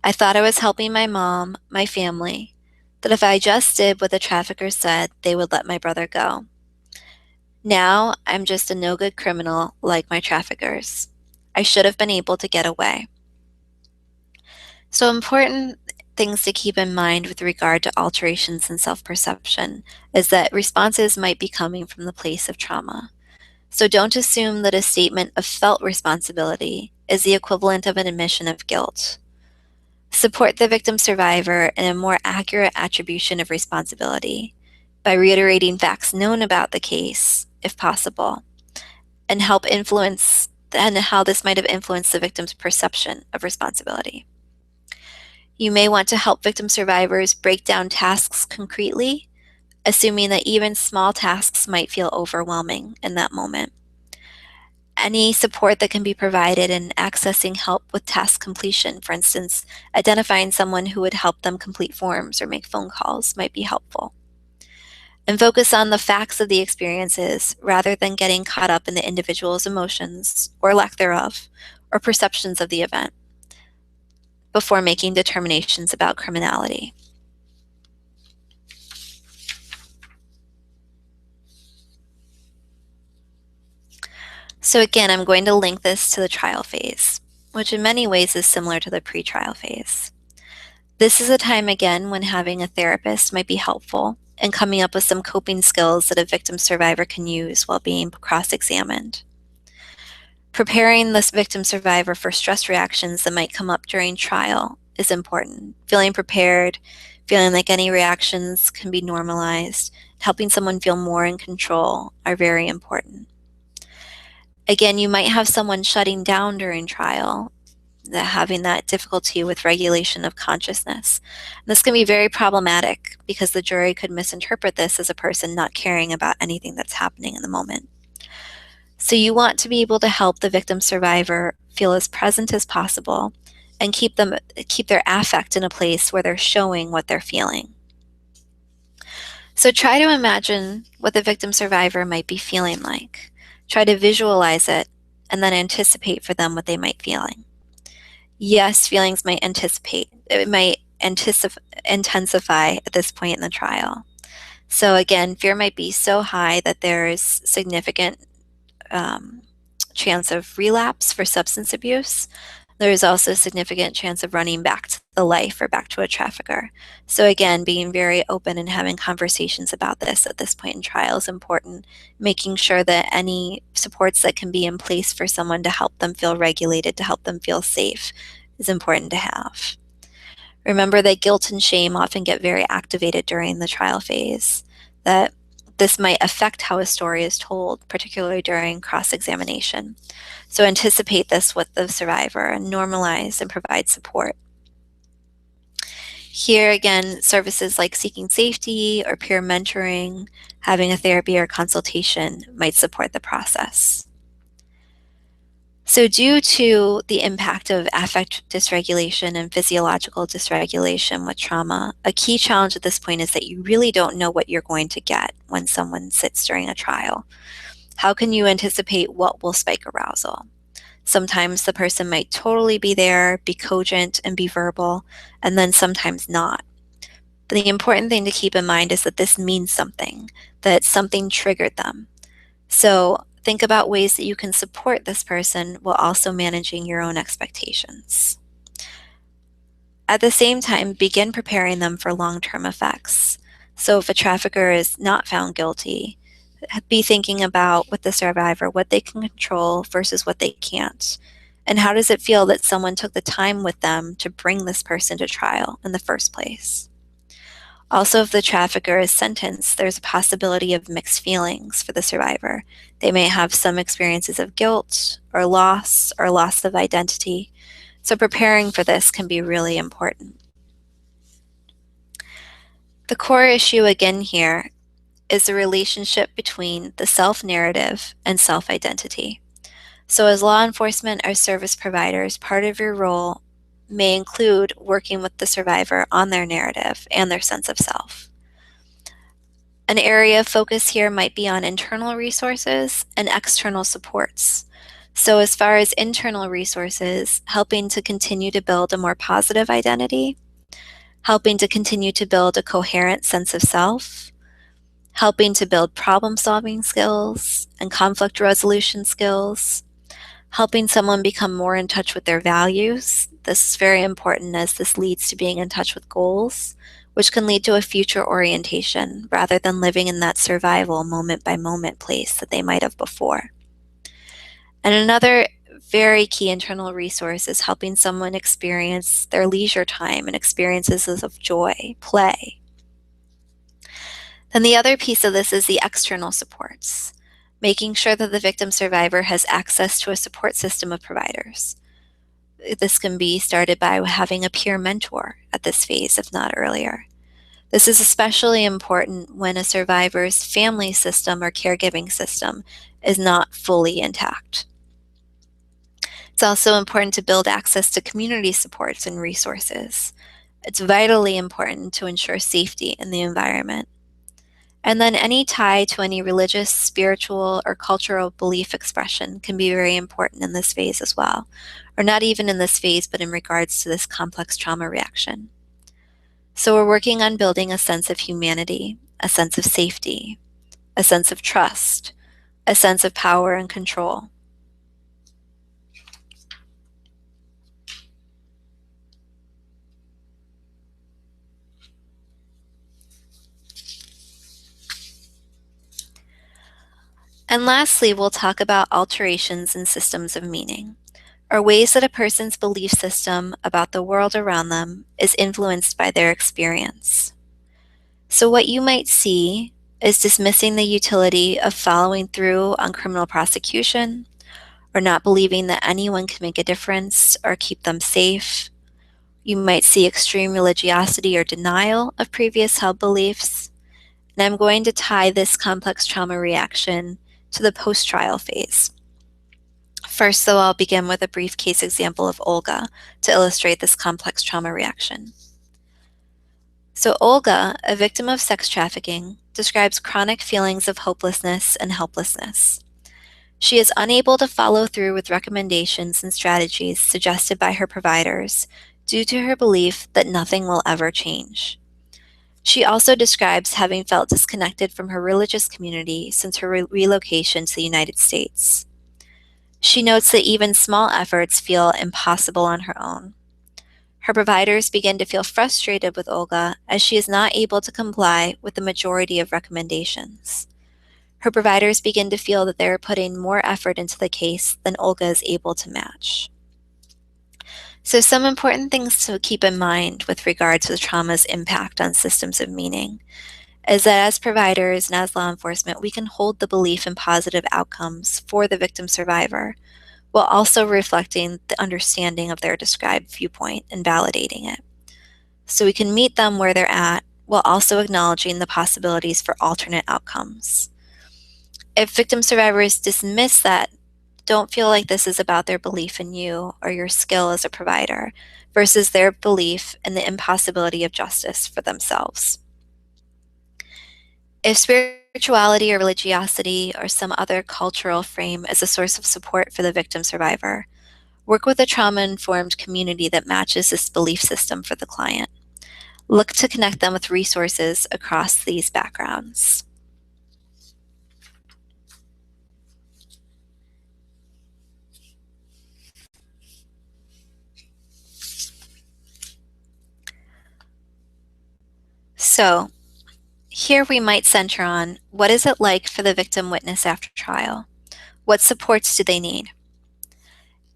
I thought I was helping my mom, my family, that if I just did what the traffickers said, they would let my brother go. Now I'm just a no-good criminal like my traffickers. I should have been able to get away." So important things to keep in mind with regard to alterations in self-perception is that responses might be coming from the place of trauma. So don't assume that a statement of felt responsibility is the equivalent of an admission of guilt. Support the victim survivor in a more accurate attribution of responsibility by reiterating facts known about the case, if possible, and help influence and how this might have influenced the victim's perception of responsibility. You may want to help victim survivors break down tasks concretely, assuming that even small tasks might feel overwhelming in that moment. Any support that can be provided in accessing help with task completion, for instance, identifying someone who would help them complete forms or make phone calls, might be helpful. And focus on the facts of the experiences rather than getting caught up in the individual's emotions or lack thereof, or perceptions of the event before making determinations about criminality. So again, I'm going to link this to the trial phase, which in many ways is similar to the pre-trial phase. This is a time again when having a therapist might be helpful and coming up with some coping skills that a victim survivor can use while being cross-examined. Preparing this victim survivor for stress reactions that might come up during trial is important. Feeling prepared, feeling like any reactions can be normalized, helping someone feel more in control are very important. Again, you might have someone shutting down during trial, having that difficulty with regulation of consciousness. And this can be very problematic because the jury could misinterpret this as a person not caring about anything that's happening in the moment. So you want to be able to help the victim survivor feel as present as possible and keep their affect in a place where they're showing what they're feeling. So try to imagine what the victim survivor might be feeling like. Try to visualize it and then anticipate for them what they might be feeling. Yes, feelings might intensify at this point in the trial. So again, fear might be so high that there is significant chance of relapse for substance abuse. There is also a significant chance of running back to the life or back to a trafficker. So again, being very open and having conversations about this at this point in trial is important. Making sure that any supports that can be in place for someone to help them feel regulated, to help them feel safe, is important to have. Remember that guilt and shame often get very activated during the trial phase, that this might affect how a story is told, particularly during cross-examination. So anticipate this with the survivor and normalize and provide support. Here again, services like seeking safety or peer mentoring, having a therapy or consultation might support the process. So due to the impact of affect dysregulation and physiological dysregulation with trauma, a key challenge at this point is that you really don't know what you're going to get when someone sits during a trial. How can you anticipate what will spike arousal? Sometimes the person might totally be there, be cogent, and be verbal, and then sometimes not. But the important thing to keep in mind is that this means something, that something triggered them. So think about ways that you can support this person while also managing your own expectations. At the same time, begin preparing them for long-term effects. So if a trafficker is not found guilty, be thinking about with the survivor what they can control versus what they can't. And how does it feel that someone took the time with them to bring this person to trial in the first place? Also, if the trafficker is sentenced, there's a possibility of mixed feelings for the survivor. They may have some experiences of guilt or loss of identity. So preparing for this can be really important. The core issue again here is the relationship between the self-narrative and self-identity. So as law enforcement or service providers, part of your role may include working with the survivor on their narrative and their sense of self. An area of focus here might be on internal resources and external supports. So as far as internal resources, helping to continue to build a more positive identity, helping to continue to build a coherent sense of self, helping to build problem-solving skills and conflict resolution skills, helping someone become more in touch with their values. This is very important as this leads to being in touch with goals, which can lead to a future orientation rather than living in that survival moment by moment place that they might have before. And another very key internal resource is helping someone experience their leisure time and experiences of joy, play. Then the other piece of this is the external supports, making sure that the victim survivor has access to a support system of providers. This can be started by having a peer mentor at this phase, if not earlier. This is especially important when a survivor's family system or caregiving system is not fully intact. It's also important to build access to community supports and resources. It's vitally important to ensure safety in the environment. And then any tie to any religious, spiritual, or cultural belief expression can be very important in this phase as well. Or not even in this phase, but in regards to this complex trauma reaction. So we're working on building a sense of humanity, a sense of safety, a sense of trust, a sense of power and control. And lastly, we'll talk about alterations in systems of meaning, or ways that a person's belief system about the world around them is influenced by their experience. So what you might see is dismissing the utility of following through on criminal prosecution, or not believing that anyone can make a difference or keep them safe. You might see extreme religiosity or denial of previous held beliefs. And I'm going to tie this complex trauma reaction to the post-trial phase. First, though, I'll begin with a brief case example of Olga to illustrate this complex trauma reaction. So Olga, a victim of sex trafficking, describes chronic feelings of hopelessness and helplessness. She is unable to follow through with recommendations and strategies suggested by her providers due to her belief that nothing will ever change. She also describes having felt disconnected from her religious community since her relocation to the United States. She notes that even small efforts feel impossible on her own. Her providers begin to feel frustrated with Olga as she is not able to comply with the majority of recommendations. Her providers begin to feel that they are putting more effort into the case than Olga is able to match. So some important things to keep in mind with regard to the trauma's impact on systems of meaning is that as providers and as law enforcement, we can hold the belief in positive outcomes for the victim survivor, while also reflecting the understanding of their described viewpoint and validating it. So we can meet them where they're at, while also acknowledging the possibilities for alternate outcomes. If victim survivors dismiss that, don't feel like this is about their belief in you or your skill as a provider versus their belief in the impossibility of justice for themselves. If spirituality or religiosity or some other cultural frame is a source of support for the victim survivor, work with a trauma-informed community that matches this belief system for the client. Look to connect them with resources across these backgrounds. So, here we might center on what is it like for the victim witness after trial? What supports do they need?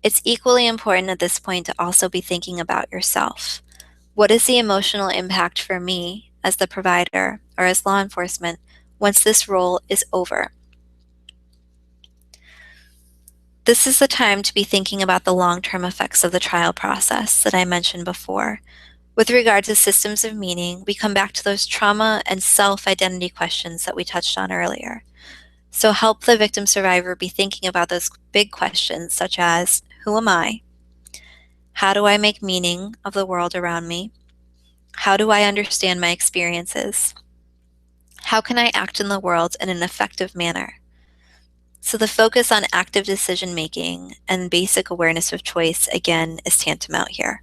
It's equally important at this point to also be thinking about yourself. What is the emotional impact for me as the provider or as law enforcement once this role is over? This is the time to be thinking about the long-term effects of the trial process that I mentioned before. With regard to systems of meaning, we come back to those trauma and self-identity questions that we touched on earlier. So help the victim survivor be thinking about those big questions such as, who am I? How do I make meaning of the world around me? How do I understand my experiences? How can I act in the world in an effective manner? So the focus on active decision making and basic awareness of choice, again, is tantamount here.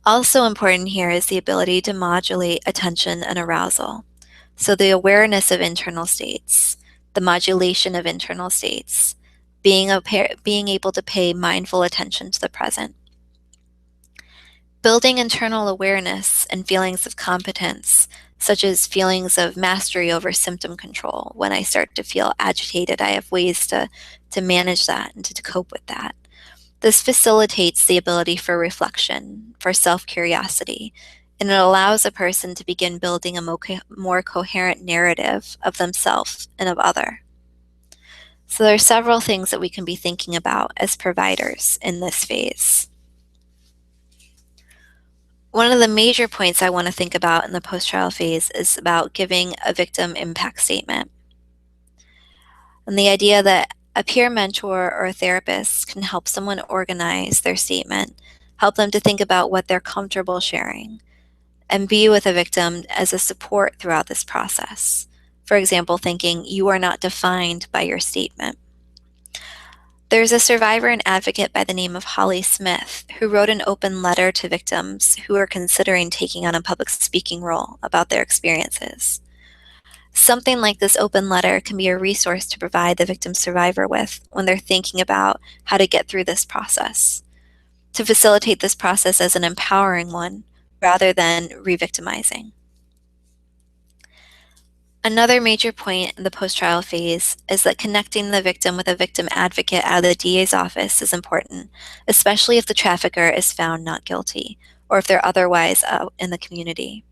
Also important here is the ability to modulate attention and arousal. So the awareness of internal states, the modulation of internal states, being able to pay mindful attention to the present. Building internal awareness and feelings of competence, such as feelings of mastery over symptom control. When I start to feel agitated, I have ways to manage that and to cope with that. This facilitates the ability for reflection, for self-curiosity, and it allows a person to begin building a more coherent narrative of themselves and of other. So there are several things that we can be thinking about as providers in this phase. One of the major points I want to think about in the post-trial phase is about giving a victim impact statement. And the idea that a peer mentor or a therapist can help someone organize their statement, help them to think about what they're comfortable sharing, and be with a victim as a support throughout this process. For example, thinking, you are not defined by your statement. There's a survivor and advocate by the name of Holly Smith who wrote an open letter to victims who are considering taking on a public speaking role about their experiences. Something like this open letter can be a resource to provide the victim survivor with when they're thinking about how to get through this process, to facilitate this process as an empowering one rather than re-victimizing. Another major point in the post-trial phase is that connecting the victim with a victim advocate out of the DA's office is important, especially if the trafficker is found not guilty or if they're otherwise out in the community.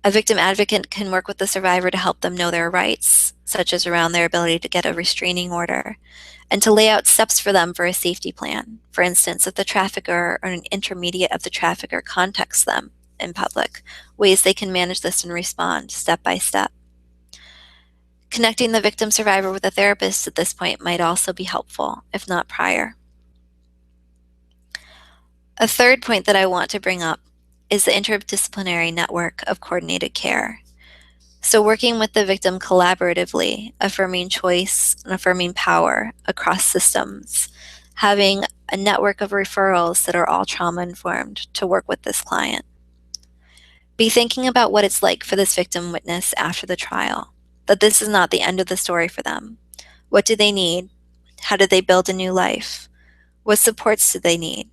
A victim advocate can work with the survivor to help them know their rights, such as around their ability to get a restraining order, and to lay out steps for them for a safety plan. For instance, if the trafficker or an intermediate of the trafficker contacts them in public, ways they can manage this and respond step by step. Connecting the victim survivor with a therapist at this point might also be helpful, if not prior. A third point that I want to bring up is the interdisciplinary network of coordinated care. So working with the victim collaboratively, affirming choice and affirming power across systems, having a network of referrals that are all trauma-informed to work with this client. Be thinking about what it's like for this victim witness after the trial, that this is not the end of the story for them. What do they need? How do they build a new life? What supports do they need?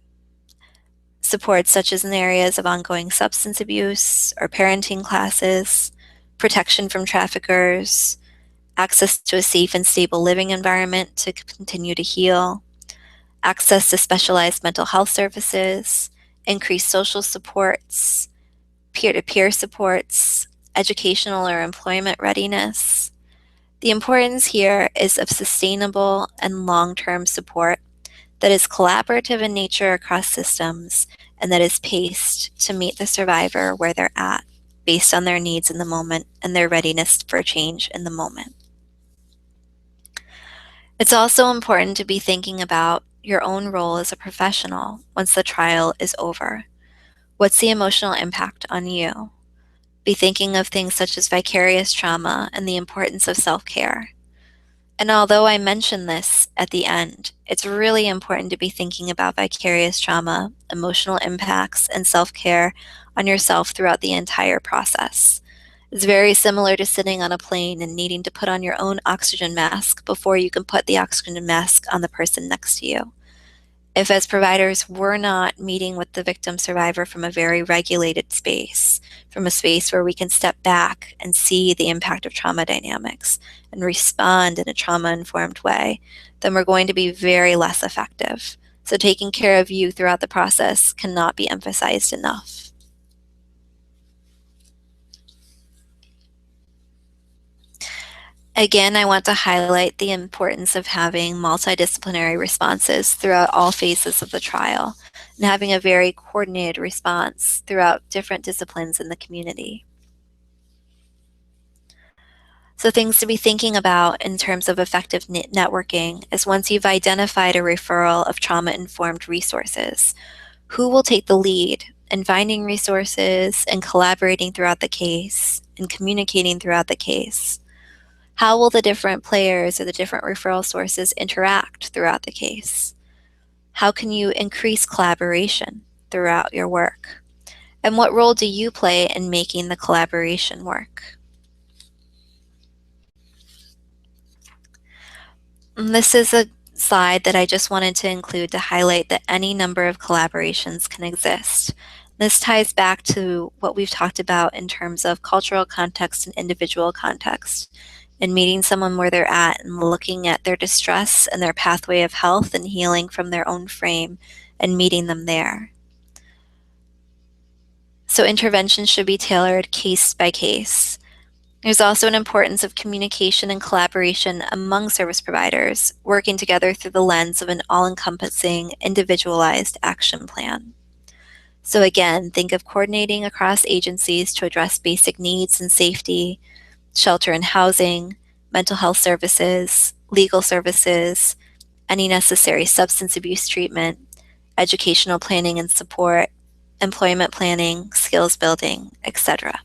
Supports such as in areas of ongoing substance abuse or parenting classes, protection from traffickers, access to a safe and stable living environment to continue to heal, access to specialized mental health services, increased social supports, peer-to-peer supports, educational or employment readiness. The importance here is of sustainable and long-term support that is collaborative in nature across systems and that is paced to meet the survivor where they're at based on their needs in the moment and their readiness for change in the moment. It's also important to be thinking about your own role as a professional once the trial is over. What's the emotional impact on you? Be thinking of things such as vicarious trauma and the importance of self-care. And although I mentioned this at the end, it's really important to be thinking about vicarious trauma, emotional impacts, and self-care on yourself throughout the entire process. It's very similar to sitting on a plane and needing to put on your own oxygen mask before you can put the oxygen mask on the person next to you. If, as providers, we're not meeting with the victim survivor from a very regulated space, from a space where we can step back and see the impact of trauma dynamics and respond in a trauma-informed way, then we're going to be very less effective. So taking care of you throughout the process cannot be emphasized enough. Again, I want to highlight the importance of having multidisciplinary responses throughout all phases of the trial and having a very coordinated response throughout different disciplines in the community. So things to be thinking about in terms of effective networking is, once you've identified a referral of trauma-informed resources, who will take the lead in finding resources and collaborating throughout the case and communicating throughout the case? How will the different players or the different referral sources interact throughout the case? How can you increase collaboration throughout your work? And what role do you play in making the collaboration work? And this is a slide that I just wanted to include to highlight that any number of collaborations can exist. This ties back to what we've talked about in terms of cultural context and individual context, and meeting someone where they're at and looking at their distress and their pathway of health and healing from their own frame and meeting them there. So interventions should be tailored case by case. There's also an importance of communication and collaboration among service providers, working together through the lens of an all-encompassing, individualized action plan. So again, think of coordinating across agencies to address basic needs and safety, shelter and housing, mental health services, legal services, any necessary substance abuse treatment, educational planning and support, employment planning, skills building, etc.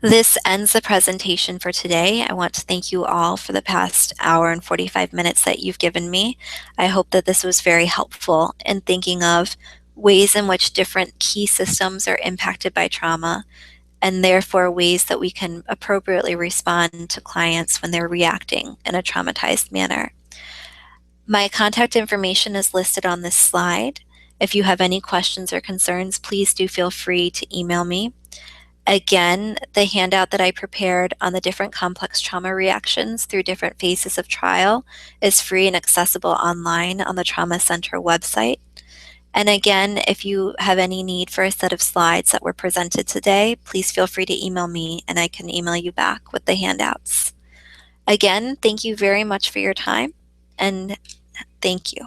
This ends the presentation for today. I want to thank you all for the past hour and 45 minutes that you've given me. I hope that this was very helpful in thinking of ways in which different key systems are impacted by trauma, and therefore ways that we can appropriately respond to clients when they're reacting in a traumatized manner. My contact information is listed on this slide. If you have any questions or concerns, please do feel free to email me. Again, the handout that I prepared on the different complex trauma reactions through different phases of trial is free and accessible online on the Trauma Center website. And again, if you have any need for a set of slides that were presented today, please feel free to email me and I can email you back with the handouts. Again, thank you very much for your time, and thank you.